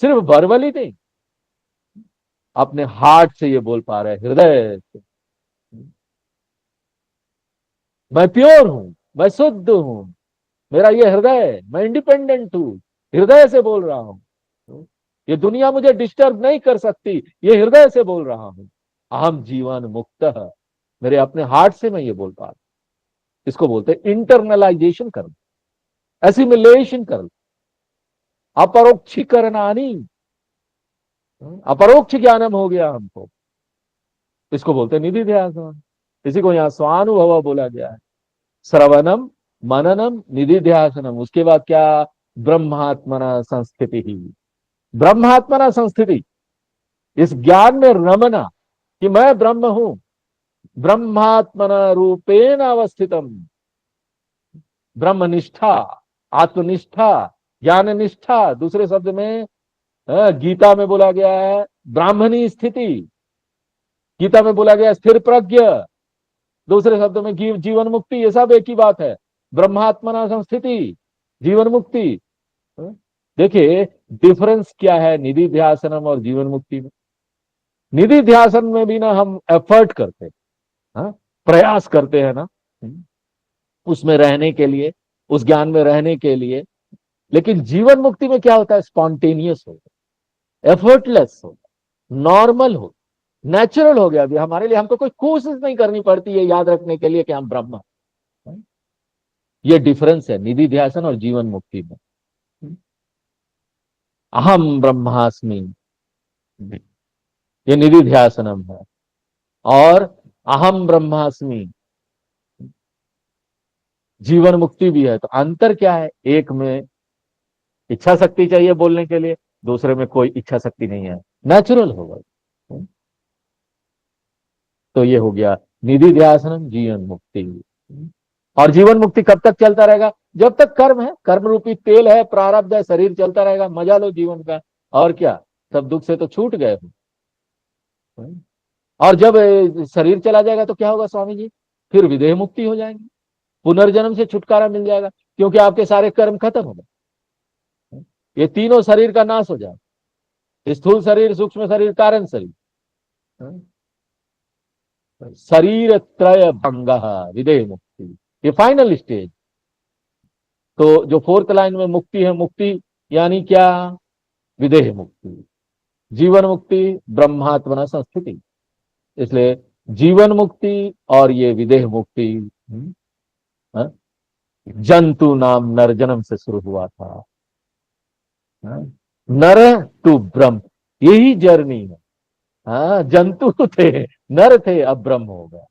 सिर्फ वर्बली नहीं, अपने हार्ट से ये बोल पा रहे हैं, हृदय से। मैं प्योर हूं, मैं शुद्ध हूं, मेरा ये हृदय, मैं इंडिपेंडेंट हूं, हृदय से बोल रहा हूं, ये दुनिया मुझे डिस्टर्ब नहीं कर सकती, ये हृदय से बोल रहा हूं। अहम जीवन मुक्त, मेरे अपने हार्ट से मैं ये बोल पा रहा हूं। इसको बोलते हैं इंटरनलाइजेशन करना, एसिमिलेशन करना, अपरोक्षीकरणानी, अपरोक्ष ज्ञानम हो गया हमको। इसको बोलते हैं निधि ध्यान। इसी को यहाँ स्वानुभव बोला गया है। श्रवणम, मननम, निधि ध्यासनम, उसके बाद क्या? ब्रह्मात्मना संस्थिति ही, ब्रह्मात्मना संस्थिति, इस ज्ञान में रमना कि मैं ब्रह्म हूं, ब्रह्मात्मना रूपेण अवस्थितम, ब्रह्मनिष्ठा, आत्मनिष्ठा, ज्ञान निष्ठा, दूसरे शब्द में गीता में बोला गया है ब्राह्मणी स्थिति, गीता में बोला गया स्थिर प्रज्ञ, दूसरे शब्दों में जीवन मुक्ति, ये सब एक ही बात है। ब्रह्मात्मना संस्थिति, जीवन मुक्ति। देखिए डिफरेंस क्या है निधि ध्यासनम और जीवन मुक्ति में। निधि ध्यासन में भी ना हम एफर्ट करते हैं, प्रयास करते हैं ना उसमें रहने के लिए, उस ज्ञान में रहने के लिए। लेकिन जीवन मुक्ति में क्या होता है? स्पॉन्टेनियस होता है, एफर्टलेस होता है, नॉर्मल हो, नेचुरल हो गया। अभी हमारे लिए हमको कोई कोशिश नहीं करनी पड़ती है याद रखने के लिए कि हम ब्रह्म। ये डिफरेंस है निधि ध्यासन और जीवन मुक्ति में। अहम ब्रह्मास्मि, ये निधि ध्यासनम है, और अहम ब्रह्मास्मि जीवन मुक्ति भी है। तो अंतर क्या है? एक में इच्छा शक्ति चाहिए बोलने के लिए, दूसरे में कोई इच्छा शक्ति नहीं है, नेचुरल होगा। तो ये हो गया निधि ध्यासनम, जीवन मुक्ति। और जीवन मुक्ति कब तक चलता रहेगा? जब तक कर्म है, कर्म रूपी तेल है, प्रारब्ध है, शरीर चलता रहेगा, मजा लो जीवन का। और क्या, सब दुख से तो छूट गए हो। और जब शरीर चला जाएगा तो क्या होगा स्वामी जी? फिर विदेह मुक्ति हो जाएंगे, पुनर्जन्म से छुटकारा मिल जाएगा, क्योंकि आपके सारे कर्म खत्म हो गए। ये तीनों शरीर का नाश हो जाए, स्थूल शरीर, सूक्ष्म शरीर, कारण शरीर, शरीर त्रय भंग, विदेह मुक्ति, ये फाइनल स्टेज। तो जो फोर्थ लाइन में मुक्ति है, मुक्ति यानी क्या? विदेह मुक्ति, जीवन मुक्ति, ब्रह्मात्मना संस्थिति। इसलिए जीवन मुक्ति और ये विदेह मुक्ति जंतु नाम नरजन्म से शुरू हुआ था, नर टू ब्रह्म, यही जर्नी है। हाँ, जंतु थे, नर थे, अब ब्रह्म हो गया।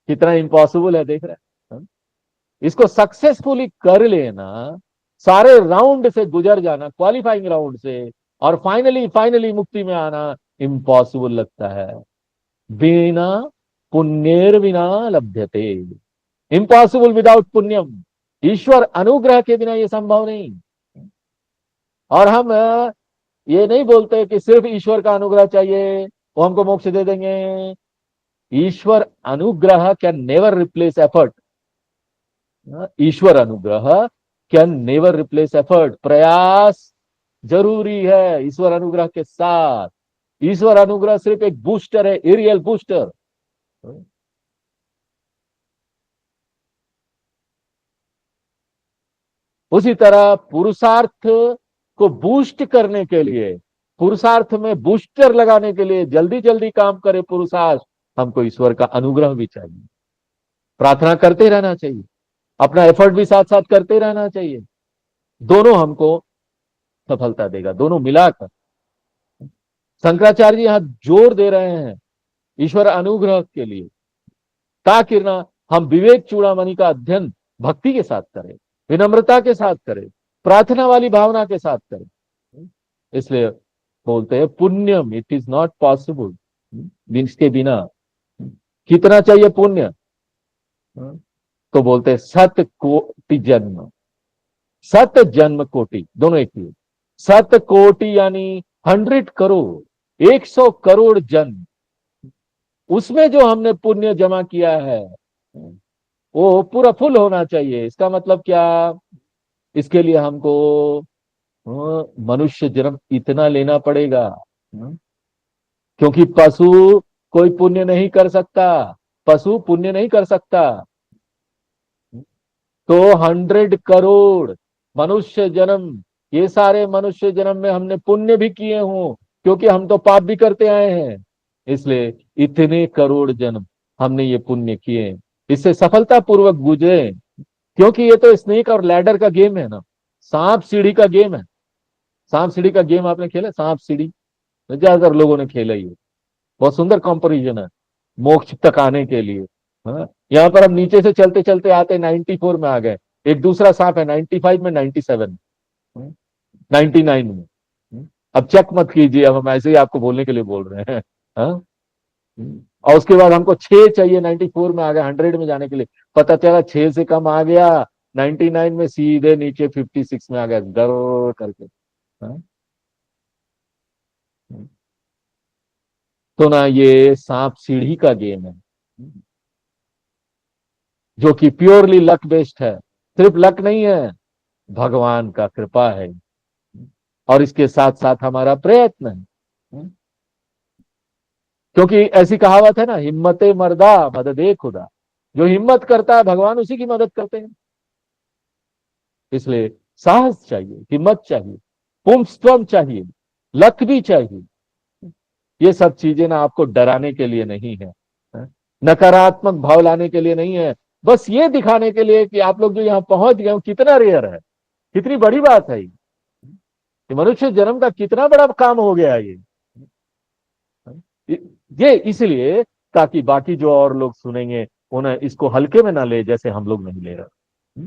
कितना इम्पॉसिबल है, देख रहे हैं। इसको सक्सेसफुली कर लेना, सारे राउंड से गुजर जाना, क्वालिफाइंग राउंड से, और फाइनली मुक्ति में आना इम्पॉसिबल लगता है। बिना पुण्येर बिना लभ्यते, इम्पॉसिबल विदाउट पुण्यम। ईश्वर अनुग्रह के बिना ये संभव नहीं। और हम ये नहीं बोलते कि सिर्फ ईश्वर का अनुग्रह चाहिए, वो हमको मोक्ष दे देंगे। ईश्वर अनुग्रह कैन नेवर रिप्लेस एफर्ट। ईश्वर अनुग्रह कैन नेवर रिप्लेस एफर्ट। प्रयास जरूरी है ईश्वर अनुग्रह के साथ। ईश्वर अनुग्रह सिर्फ एक बूस्टर है, एरियल बूस्टर। उसी तरह पुरुषार्थ को बूस्ट करने के लिए, पुरुषार्थ में बूस्टर लगाने के लिए, जल्दी जल्दी काम करे पुरुषार्थ, हमको ईश्वर का अनुग्रह भी चाहिए। प्रार्थना करते रहना चाहिए, अपना एफर्ट भी साथ साथ करते रहना चाहिए। दोनों हमको सफलता देगा, दोनों मिलाकर। शंकराचार्य जी यहां जोर दे रहे हैं ईश्वर अनुग्रह के लिए, ताकि ना हम विवेक चूड़ामणि का अध्ययन भक्ति के साथ करें, विनम्रता के साथ करें, प्रार्थना वाली भावना के साथ करें। इसलिए बोलते हैं Punyam, it is not possible, इसके बिना। कितना चाहिए पुण्य? तो बोलते हैं सत कोटि जन्म, सत जन्म कोटि, दोनों एक ही। सत कोटि यानी 100 करोड़, 100 करोड़ जन्म, उसमें जो हमने पुण्य जमा किया है वो पूरा फुल होना चाहिए। इसका मतलब क्या? इसके लिए हमको मनुष्य जन्म इतना लेना पड़ेगा, क्योंकि पशु कोई पुण्य नहीं कर सकता, पशु पुण्य नहीं कर सकता। तो 100 करोड़ मनुष्य जन्म, ये सारे मनुष्य जन्म में हमने पुण्य भी किए हों, क्योंकि हम तो पाप भी करते आए हैं, इसलिए इतने करोड़ जन्म हमने ये पुण्य किए, इससे सफलता पूर्वक गुजरे। क्योंकि ये तो स्नेक और लैडर का गेम है ना, सांप सीढ़ी का गेम है। सांप सीढ़ी का गेम आपने खेला, सांप सीढ़ी? ज्यादातर लोगों ने खेला ही है। बहुत सुंदर कंपैरिजन है मोक्ष तक आने के लिए। हाँ? यहाँ पर हम नीचे से चलते चलते आते 94 में आ गए। एक दूसरा सांप है 95 में, 97, 99 में। अब चेक मत कीजिए, अब हम ऐसे ही आपको बोलने के लिए बोल रहे हैं। हाँ? और उसके बाद हमको 6 चाहिए, 94 में आ गया 100 में जाने के लिए, पता चला 6 से कम आ गया, 99 में सीधे नीचे 56 में आ गया डर करके। हाँ? तो ना ये सांप सीढ़ी का गेम है, जो कि प्योरली लक बेस्ड है। सिर्फ लक नहीं है, भगवान का कृपा है, और इसके साथ साथ हमारा प्रयत्न है। क्योंकि ऐसी कहावत है ना, हिम्मते मर्दा मददे खुदा। जो हिम्मत करता है भगवान उसी की मदद करते हैं। इसलिए साहस चाहिए, हिम्मत चाहिए, पुंस्त्वम चाहिए, लक भी चाहिए। ये सब चीजें ना आपको डराने के लिए नहीं है, नकारात्मक भाव लाने के लिए नहीं है, बस ये दिखाने के लिए कि आप लोग जो यहाँ पहुंच गए हो कितना रेयर है, कितनी बड़ी बात है ये मनुष्य जन्म का कितना बड़ा काम हो गया ये इसलिए ताकि बाकी जो और लोग सुनेंगे उन्हें इसको हल्के में ना ले, जैसे हम लोग नहीं ले रहे।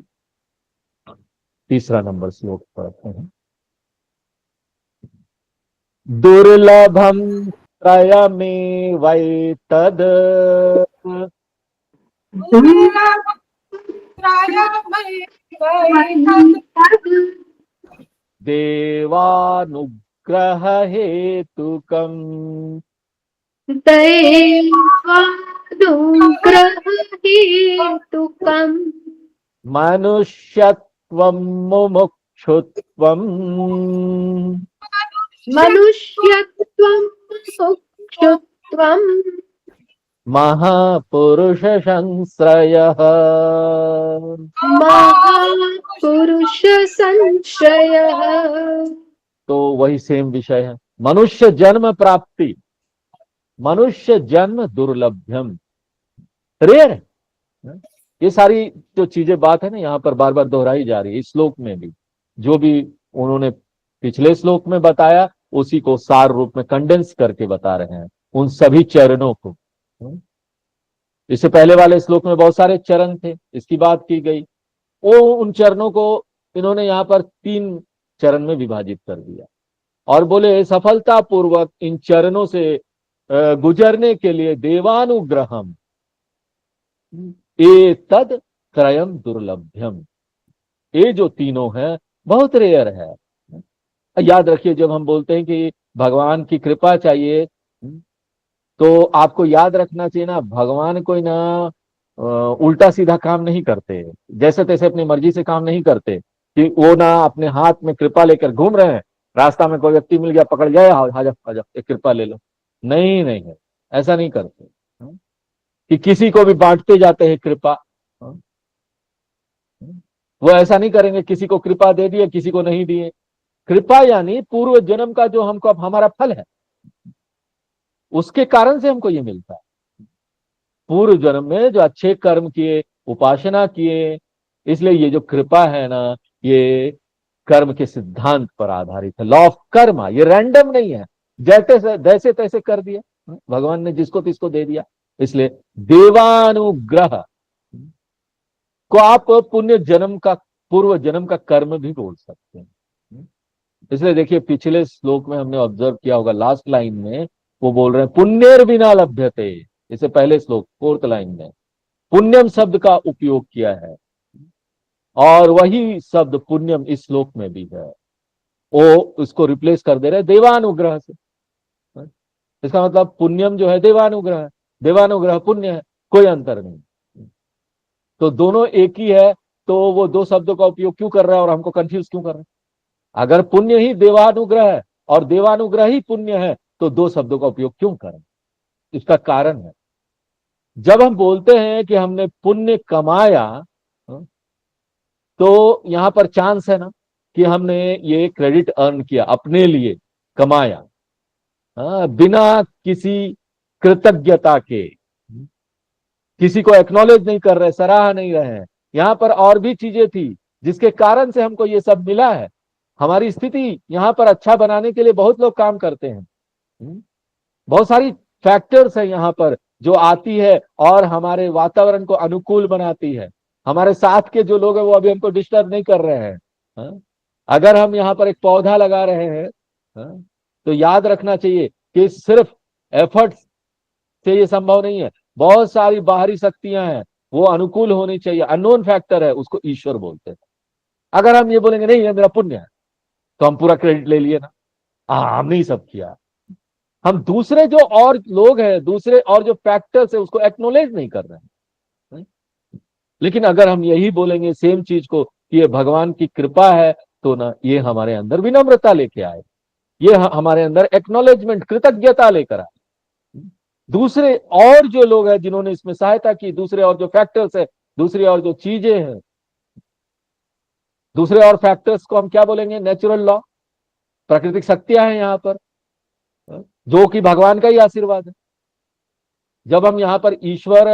तीसरा नंबर श्लोक पढ़ते हैं। दुर्लभम त्रयमेवैतद् देवानुग्रह हेतुकम् दैवानुग्रहेतुकम् मनुष्यत्वं मुमुक्षुत्वम् मनुष्यत्वं मुमुक्षुत्वं महापुरुष संश्रयः। महापुरुष संश्रयः। तो वही सेम विषय है, मनुष्य जन्म प्राप्ति, मनुष्य जन्म दुर्लभ्यम, रेयर है। ये सारी जो चीजें बात है ना यहाँ पर बार बार दोहराई जा रही है, इस श्लोक में भी जो भी उन्होंने पिछले श्लोक में बताया उसी को सार रूप में कंडेंस करके बता रहे हैं, उन सभी चरणों को। इससे पहले वाले श्लोक में बहुत सारे चरण थे, इसकी बात की गई, वो उन चरणों को इन्होंने यहाँ पर 3 चरण में विभाजित कर दिया और बोले सफलता पूर्वक इन चरणों से गुजरने के लिए देवानुग्रहम ए तद त्रयम दुर्लभ्यम, ये जो तीनों है बहुत रेयर है। याद रखिए, जब हम बोलते हैं कि भगवान की कृपा चाहिए, तो आपको याद रखना चाहिए ना, भगवान कोई ना उल्टा सीधा काम नहीं करते, जैसे तैसे अपनी मर्जी से काम नहीं करते कि वो ना अपने हाथ में कृपा लेकर घूम रहे हैं, रास्ता में कोई व्यक्ति मिल गया पकड़ जाए, आजा आजा एक कृपा ले लो। नहीं नहीं है, ऐसा नहीं करते कि किसी को भी बांटते जाते हैं कृपा। वो ऐसा नहीं करेंगे, किसी को कृपा दे दिए किसी को नहीं दिए। कृपा यानी पूर्व जन्म का जो हमको अब हमारा फल है, उसके कारण से हमको ये मिलता है। पूर्व जन्म में जो अच्छे कर्म किए, उपासना किए, इसलिए ये जो कृपा है ना, ये कर्म के सिद्धांत पर आधारित है, लॉ ऑफ कर्मा, ये रैंडम नहीं है, जैसे तैसे कर दिया भगवान ने, जिसको तिसको दे दिया। इसलिए देवानुग्रह को आप पुण्य जन्म का, पूर्व जन्म का कर्म भी बोल सकते हैं। इसलिए देखिए पिछले श्लोक में हमने ऑब्जर्व किया होगा, लास्ट लाइन में वो बोल रहे हैं पुण्यर बिना लभ्यते, इससे पहले श्लोक 4th लाइन में पुण्यम शब्द का उपयोग किया है, और वही शब्द पुण्यम इस श्लोक में भी है, वो उसको रिप्लेस कर दे रहे देवानुग्रह से। इसका मतलब पुण्यम जो है देवानुग्रह है, देवानुग्रह पुण्य है, कोई अंतर नहीं। तो दोनों एक ही है, तो वो 2 शब्दों का उपयोग क्यों कर रहा है और हमको कंफ्यूज क्यों कर रहा है? अगर पुण्य ही देवानुग्रह है और देवानुग्रह ही पुण्य है, तो 2 शब्दों का उपयोग क्यों करें? इसका कारण है, जब हम बोलते हैं कि हमने पुण्य कमाया, तो यहां पर चांस है ना कि हमने ये क्रेडिट अर्न किया, अपने लिए कमाया, हाँ, बिना किसी कृतज्ञता के, किसी को एक्नॉलेज नहीं कर रहे, सराह नहीं रहे हैं। यहाँ पर और भी चीजें थी जिसके कारण से हमको ये सब मिला है। हमारी स्थिति यहाँ पर अच्छा बनाने के लिए बहुत लोग काम करते हैं। बहुत सारी फैक्टर्स है यहाँ पर जो आती है और हमारे वातावरण को अनुकूल बनाती है। हमारे साथ के जो लोग हैं वो अभी हमको डिस्टर्ब नहीं कर रहे हैं। हाँ? अगर हम यहाँ पर एक पौधा लगा रहे हैं, हाँ, तो याद रखना चाहिए कि सिर्फ एफर्ट से ये संभव नहीं है। बहुत सारी बाहरी शक्तियां हैं, वो अनुकूल होनी चाहिए। अननोन फैक्टर है, उसको ईश्वर बोलते हैं। अगर हम ये बोलेंगे नहीं ये मेरा पुण्य है, तो हम पूरा क्रेडिट ले लिए ना, हमने ही सब किया। हम दूसरे जो और लोग हैं, दूसरे और जो फैक्टर्स है, उसको एक्नोलेज नहीं कर रहे हैं। लेकिन अगर हम यही बोलेंगे सेम चीज को कि ये भगवान की कृपा है, तो ना ये हमारे अंदर विनम्रता लेके आए, ये हमारे अंदर एक्नोलेजमेंट, कृतज्ञता लेकर आए। दूसरे और जो लोग हैं जिन्होंने इसमें सहायता की, दूसरे और जो फैक्टर्स है, दूसरी और जो चीजें हैं, दूसरे और फैक्टर्स को हम क्या बोलेंगे? नेचुरल लॉ, प्राकृतिक शक्तियां हैं यहाँ पर, जो कि भगवान का ही आशीर्वाद है। जब हम यहाँ पर ईश्वर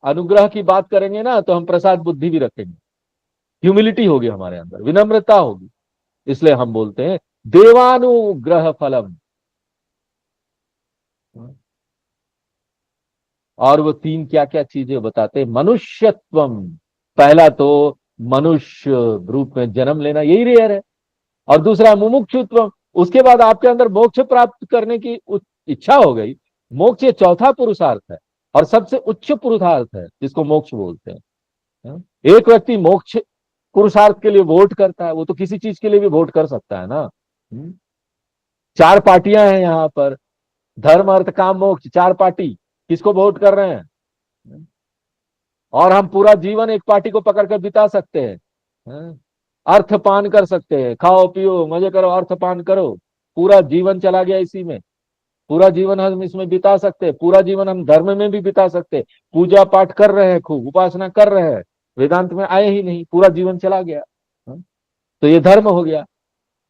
अनुग्रह की बात करेंगे ना, तो हम प्रसाद बुद्धि भी रखेंगे, ह्यूमिलिटी होगी हमारे अंदर, विनम्रता होगी। इसलिए हम बोलते हैं देवानुग्रह फलम। और वो तीन क्या क्या चीजें बताते हैं? मनुष्यत्वम, पहला तो मनुष्य रूप में जन्म लेना, यही रेयर है। और दूसरा मुमुक्षुत्वम, उसके बाद आपके अंदर मोक्ष प्राप्त करने की इच्छा हो गई। मोक्ष ये चौथा पुरुषार्थ है और सबसे उच्च पुरुषार्थ है जिसको मोक्ष बोलते हैं। एक व्यक्ति मोक्ष पुरुषार्थ के लिए वोट करता है, वो तो किसी चीज के लिए भी वोट कर सकता है ना। चार पार्टियां हैं यहाँ पर, धर्म अर्थ काम मोक्ष, चार पार्टी, किसको वोट कर रहे हैं? और हम पूरा जीवन एक पार्टी को पकड़कर बिता सकते हैं, अर्थपान कर सकते हैं, खाओ पियो मजे करो, अर्थपान करो, पूरा जीवन चला गया इसी में। पूरा जीवन हम इसमें बिता सकते हैं, पूरा जीवन हम धर्म में भी बिता सकते हैं, पूजा पाठ कर रहे हैं, खूब उपासना कर रहे हैं, वेदांत में आए ही नहीं, पूरा जीवन चला गया। तो ये धर्म हो गया।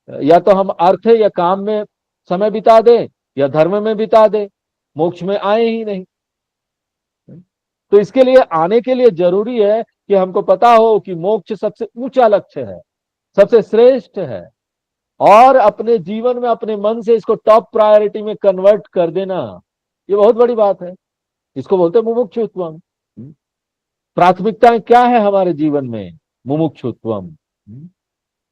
या तो हम अर्थ या काम में समय बिता दें या धर्म में बिता दें, मोक्ष में आए ही नहीं। तो इसके लिए आने के लिए जरूरी है कि हमको पता हो कि मोक्ष सबसे ऊंचा लक्ष्य है, सबसे श्रेष्ठ है, और अपने जीवन में अपने मन से इसको टॉप प्रायोरिटी में कन्वर्ट कर देना, ये बहुत बड़ी बात है। इसको बोलते हैं मुमुक्षुत्वम। प्राथमिकताएं क्या है हमारे जीवन में? मुमुक्षुत्वम।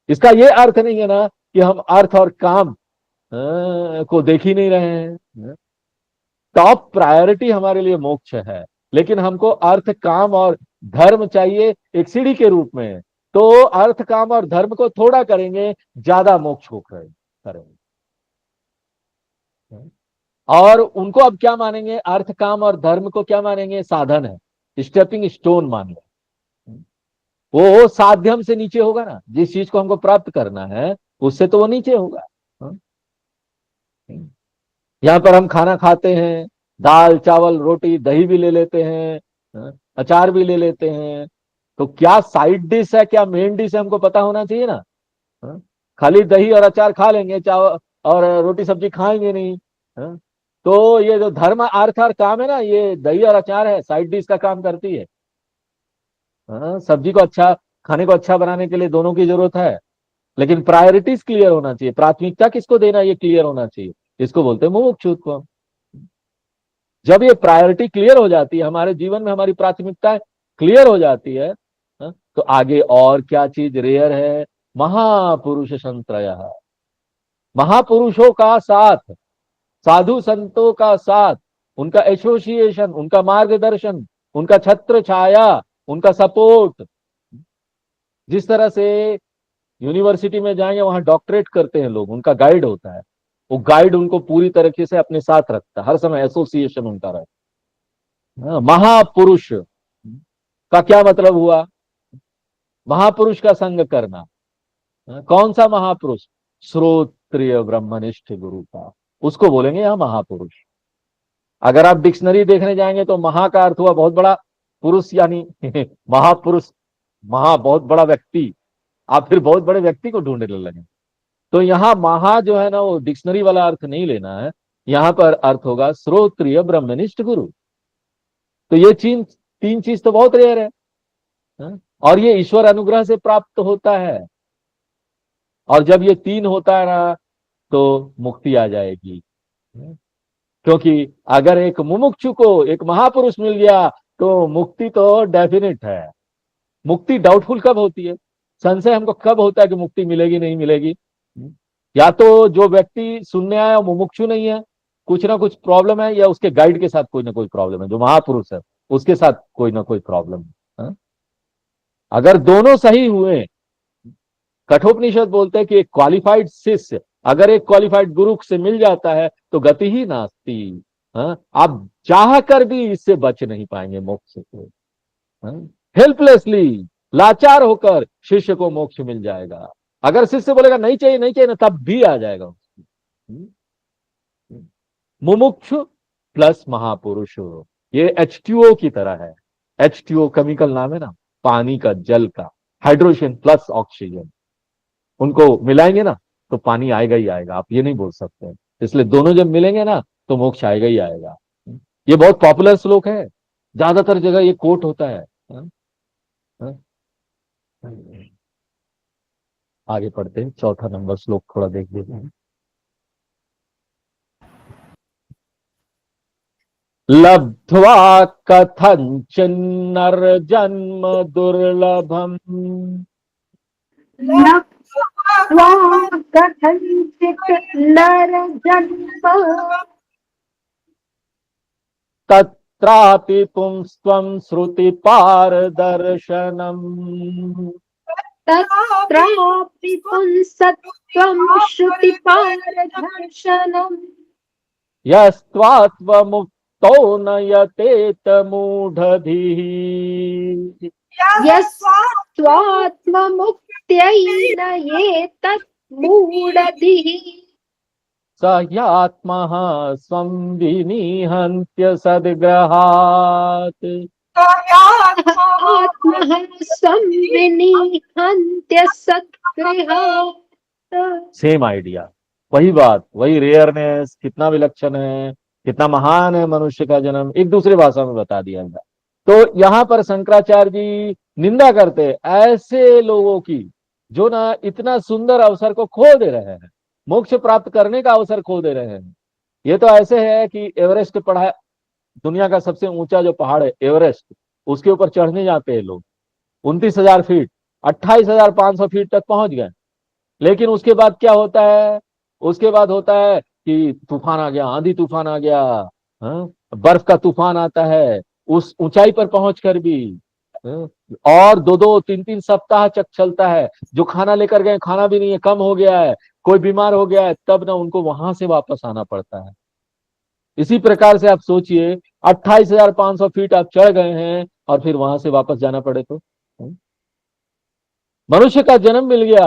इसका ये अर्थ नहीं है ना कि हम अर्थ और काम को देख ही नहीं रहे हैं। टॉप प्रायोरिटी हमारे लिए मोक्ष है, लेकिन हमको अर्थ काम और धर्म चाहिए एक सीढ़ी के रूप में। तो अर्थ काम और धर्म को थोड़ा करेंगे, ज्यादा मोक्ष को करेंगे। और उनको अब क्या मानेंगे? अर्थ काम और धर्म को क्या मानेंगे? साधन है, स्टेपिंग स्टोन मान लो। वो साध्यम से नीचे होगा ना, जिस चीज को हमको प्राप्त करना है उससे तो वो नीचे होगा। यहाँ पर हम खाना खाते हैं, दाल चावल रोटी दही भी ले लेते हैं, अचार भी ले लेते हैं, तो क्या साइड डिश है क्या मेन डिश है हमको पता होना चाहिए ना। खाली दही और अचार खा लेंगे, चावल और रोटी सब्जी खाएंगे नहीं। तो ये जो धर्म अर्थ और काम है ना, ये दही और अचार है, साइड डिश का काम करती है। सब्जी को अच्छा, खाने को अच्छा बनाने के लिए दोनों की जरूरत है, लेकिन प्रायोरिटीज क्लियर होना चाहिए, प्राथमिकता किसको देना ये क्लियर होना चाहिए। इसको बोलते हैं मुमुक्षुत्व। जब ये प्रायोरिटी क्लियर हो जाती है, हमारे जीवन में हमारी प्राथमिकता क्लियर हो जाती है, तो आगे और क्या चीज रेयर है? महापुरुष संत्रय, महापुरुषों का साथ, साधु संतों का साथ, उनका एसोसिएशन, उनका मार्गदर्शन, उनका छत्र छाया, उनका सपोर्ट। जिस तरह से यूनिवर्सिटी में जाएंगे वहां डॉक्टरेट करते हैं लोग, उनका गाइड होता है, वो गाइड उनको पूरी तरीके से अपने साथ रखता है, हर समय एसोसिएशन उनका रहता है। महापुरुष का क्या मतलब हुआ? महापुरुष का संग करना। कौन सा महापुरुष? श्रोत्रिय ब्रह्मनिष्ठ गुरु का, उसको बोलेंगे यहां महापुरुष। अगर आप डिक्शनरी देखने जाएंगे तो महा का अर्थ हुआ बहुत बड़ा पुरुष, यानी महापुरुष, महा बहुत बड़ा व्यक्ति, आप फिर बहुत बड़े व्यक्ति को ढूंढने लगे। तो यहाँ महा जो है ना, वो डिक्शनरी वाला अर्थ नहीं लेना है, यहाँ पर अर्थ होगा श्रोत्रिय ब्रह्मनिष्ठ गुरु। तो ये तीन चीज तो बहुत रेयर है, हाँ? और ये ईश्वर अनुग्रह से प्राप्त होता है। और जब ये तीन होता है ना, तो मुक्ति आ जाएगी। क्योंकि अगर एक मुमुक्षु को एक महापुरुष मिल गया तो मुक्ति तो डेफिनेट है। मुक्ति डाउटफुल कब होती है, संशय हमको कब होता है कि मुक्ति मिलेगी नहीं मिलेगी? या तो जो व्यक्ति सुनने आया वो मुमुक्षु नहीं है, कुछ ना कुछ प्रॉब्लम है, या उसके गाइड के साथ कोई ना कोई प्रॉब्लम है, जो महापुरुष है उसके साथ कोई ना कोई प्रॉब्लम है, हाँ? अगर दोनों सही हुए, कठोपनिषद बोलते हैं कि एक क्वालिफाइड शिष्य अगर एक क्वालिफाइड गुरु से मिल जाता है तो गति ही नास्ती, हाँ? आप चाह कर भी इससे बच नहीं पाएंगे मोक्ष से। हेल्पलेसली, लाचार होकर शिष्य को मोक्ष मिल जाएगा। अगर शिष्य बोलेगा नहीं चाहिए नहीं चाहिए ना, तब भी आ जाएगा उसको। मुमुक्षु प्लस महापुरुष, ये H2O की तरह है। H2O केमिकल नाम है ना, पानी का, जल का, हाइड्रोजन प्लस ऑक्सीजन, उनको मिलाएंगे ना तो पानी आएगा ही आएगा, आप ये नहीं बोल सकते। इसलिए दोनों जब मिलेंगे ना तो मोक्ष आएगा ही आएगा। ये बहुत पॉपुलर श्लोक है, ज्यादातर जगह ये कोट होता है। आगे पढ़ते हैं, चौथा नंबर श्लोक थोड़ा देख लेते हैं। लब्ध्वा कथंचिन्नर जन्म दुर्लभम लब्ध्वा कथंचित् नरजन्म तत्रापि पुंस्त्वं श्रुति पारदर्शनम् तत्रापि पुंसत्वं श्रुतिपारदर्शनम् यस्त्वात्वमुक्तो न यतेत मूढधिः यस्त्वात्ममुक्त्यै न एतत् मूढधिः स ह्यात्मः स्वं विनिहन्त्य सद्ग्रहात् आत्मः स्वं विनिहन्त्य सद्गृहात्। सेम आइडिया, वही बात, वही रेयरनेस, कितना विलक्षण है, कितना महान है मनुष्य का जन्म, एक दूसरे भाषा में बता दिया गया। तो यहाँ पर शंकराचार्य जी निंदा करते ऐसे लोगों की जो ना इतना सुंदर अवसर को खो दे रहे हैं, मोक्ष प्राप्त करने का अवसर खो दे रहे हैं। ये तो ऐसे है कि एवरेस्ट पढ़ा, दुनिया का सबसे ऊंचा जो पहाड़ है एवरेस्ट, उसके ऊपर चढ़ने जाते हैं लोग, 29,000 फीट, 28,500 फीट तक पहुंच गए। लेकिन उसके बाद क्या होता है, उसके बाद होता है कि तूफान आ गया, आंधी तूफान आ गया, हाँ? बर्फ का तूफान आता है उस ऊंचाई पर पहुंचकर भी, हाँ? और 2-2, 3-3 सप्ताह तक चलता है। जो खाना लेकर गए खाना भी नहीं है, कम हो गया है, कोई बीमार हो गया है, तब ना उनको वहां से वापस आना पड़ता है। इसी प्रकार से आप सोचिए 28,500 फीट आप चढ़ गए हैं और फिर वहां से वापस जाना पड़े तो, हाँ? मनुष्य का जन्म मिल गया,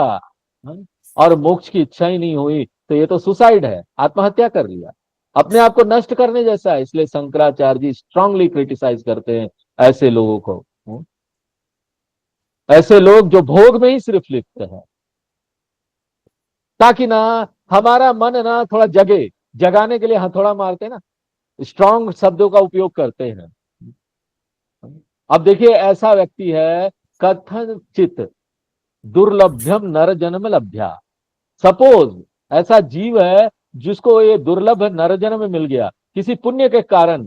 हाँ? और मोक्ष की इच्छा ही नहीं हुई तो ये तो सुसाइड है, आत्महत्या कर लिया, अपने आप को नष्ट करने जैसा है। इसलिए शंकराचार्य जी स्ट्रांगली क्रिटिसाइज करते हैं ऐसे लोगों को, ऐसे लोग जो भोग में ही सिर्फ लिप्त है, ताकि ना हमारा मन ना थोड़ा जगे, जगाने के लिए हथौड़ा मारते ना, स्ट्रांग शब्दों का उपयोग करते हैं। अब देखिए ऐसा व्यक्ति है, कथनचित दुर्लभ्यम नर जन्म लभ्या, सपोज ऐसा जीव है जिसको ये दुर्लभ नर जन्म मिल गया किसी पुण्य के कारण,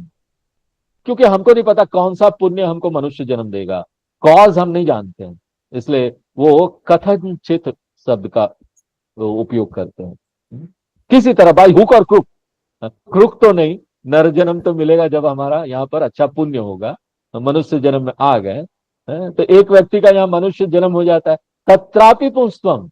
क्योंकि हमको नहीं पता कौन सा पुण्य हमको मनुष्य जन्म देगा, कॉज हम नहीं जानते हैं, इसलिए वो कथनचित शब्द का उपयोग करते हैं। किसी तरह बाई हुक और क्रुक, क्रुक तो नहीं, नर जन्म तो मिलेगा जब हमारा यहाँ पर अच्छा पुण्य होगा, मनुष्य जन्म में आ गए, तो एक व्यक्ति का यहाँ मनुष्य जन्म हो जाता है। तत्रापि पुंस्त्वम,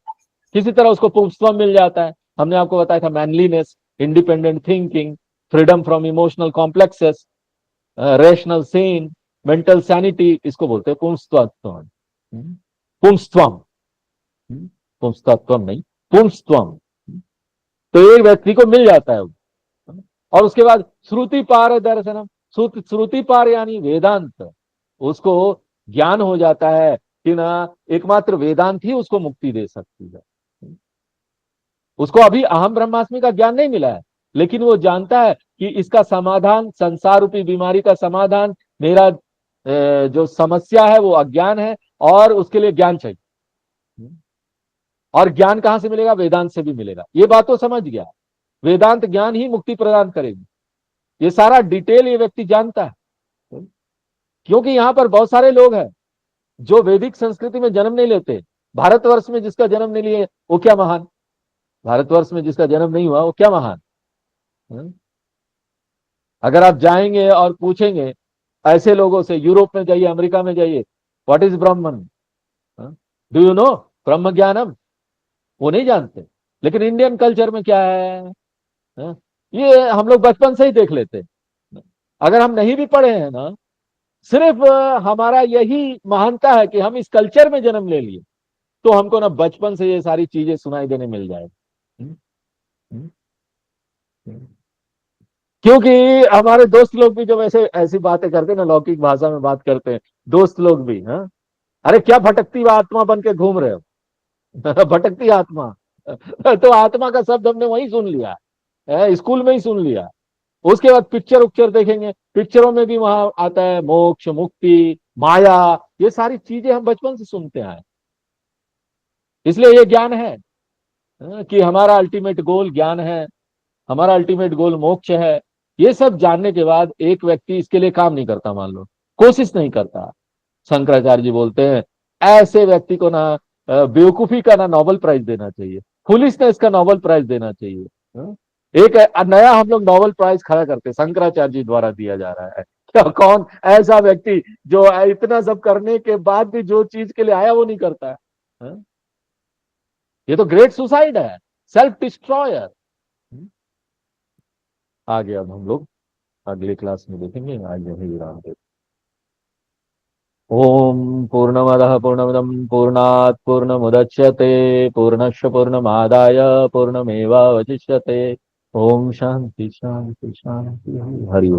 किसी तरह उसको पुंस्त्वम मिल जाता है। हमने आपको बताया था manliness, independent thinking, freedom from emotional complexes, rational Sen, mental sanity, इसको बोलते हैं पुंस्त्वम। पुंस्त्वम, पुंस्त्वम नहीं, पुंस्त्वम। तो एक व्यक्ति को मिल जाता है। और उसके बाद श्रुति पार दर्शनम, श्रुति पार यानी वेदांत, उसको ज्ञान हो जाता है कि ना एकमात्र वेदांत ही उसको मुक्ति दे सकती है। उसको अभी अहम ब्रह्मास्मि का ज्ञान नहीं मिला है, लेकिन वो जानता है कि इसका समाधान, संसार रूपी बीमारी का समाधान, मेरा जो समस्या है वो अज्ञान है और उसके लिए ज्ञान चाहिए। और ज्ञान कहां से मिलेगा? वेदांत से भी मिलेगा। ये बात तो समझ गया, वेदांत ज्ञान ही मुक्ति प्रदान करेगी। ये सारा डिटेल ये व्यक्ति जानता है, क्योंकि यहां पर बहुत सारे लोग हैं जो वैदिक संस्कृति में जन्म नहीं लेते। भारतवर्ष में जिसका जन्म नहीं लिए वो क्या महान, भारतवर्ष में जिसका जन्म नहीं हुआ वो क्या महान। अगर आप जाएंगे और पूछेंगे ऐसे लोगों से, यूरोप में जाइए, अमेरिका में जाइए, what is Brahman, do you know ब्रह्म ज्ञानम, वो नहीं जानते। लेकिन इंडियन कल्चर में क्या है, ये हम लोग बचपन से ही देख लेते। अगर हम नहीं भी पढ़े हैं ना, सिर्फ हमारा यही महानता है कि हम इस कल्चर में जन्म ले लिए, तो हमको ना बचपन से ये सारी चीजें सुनाई देने मिल जाएगी। क्योंकि हमारे दोस्त लोग भी जब ऐसे ऐसी बातें करते हैं ना, लौकिक भाषा में बात करते हैं, दोस्त लोग भी, हाँ, अरे क्या भटकती आत्मा बन के घूम रहे हो भटकती आत्मा तो आत्मा का शब्द हमने वही सुन लिया है, स्कूल में ही सुन लिया। उसके बाद पिक्चर उक्चर देखेंगे, पिक्चरों में भी वहां आता है मोक्ष, मुक्ति, माया, ये सारी चीजें हम बचपन से सुनते आए। इसलिए ये ज्ञान है कि हमारा अल्टीमेट गोल ज्ञान है, हमारा अल्टीमेट गोल मोक्ष है। ये सब जानने के बाद एक व्यक्ति इसके लिए काम नहीं करता, मान लो कोशिश नहीं करता, शंकराचार्य जी बोलते हैं ऐसे व्यक्ति को ना बेवकूफी का ना नोबेल प्राइज देना चाहिए, फुलिशनेस का नोबेल प्राइज देना चाहिए। एक नया हम लोग नोबेल प्राइज खड़ा करते, शंकराचार्य जी द्वारा दिया जा रहा है। क्या कौन ऐसा व्यक्ति जो इतना सब करने के बाद भी जो चीज के लिए आया वो नहीं करता है? ये तो ग्रेट सुसाइड है, सेल्फ डिस्ट्रॉयर। आगे अब हम लोग अगले क्लास में देखेंगे। आज यही विराम देते। ओम पूर्णमदः पूर्णमिदं पूर्णात् पूर्णमुदच्यते पूर्णस्य पूर्णमादाय पूर्णमेवावशिष्यते। ओम शांति शांति शांति। हरि ओम।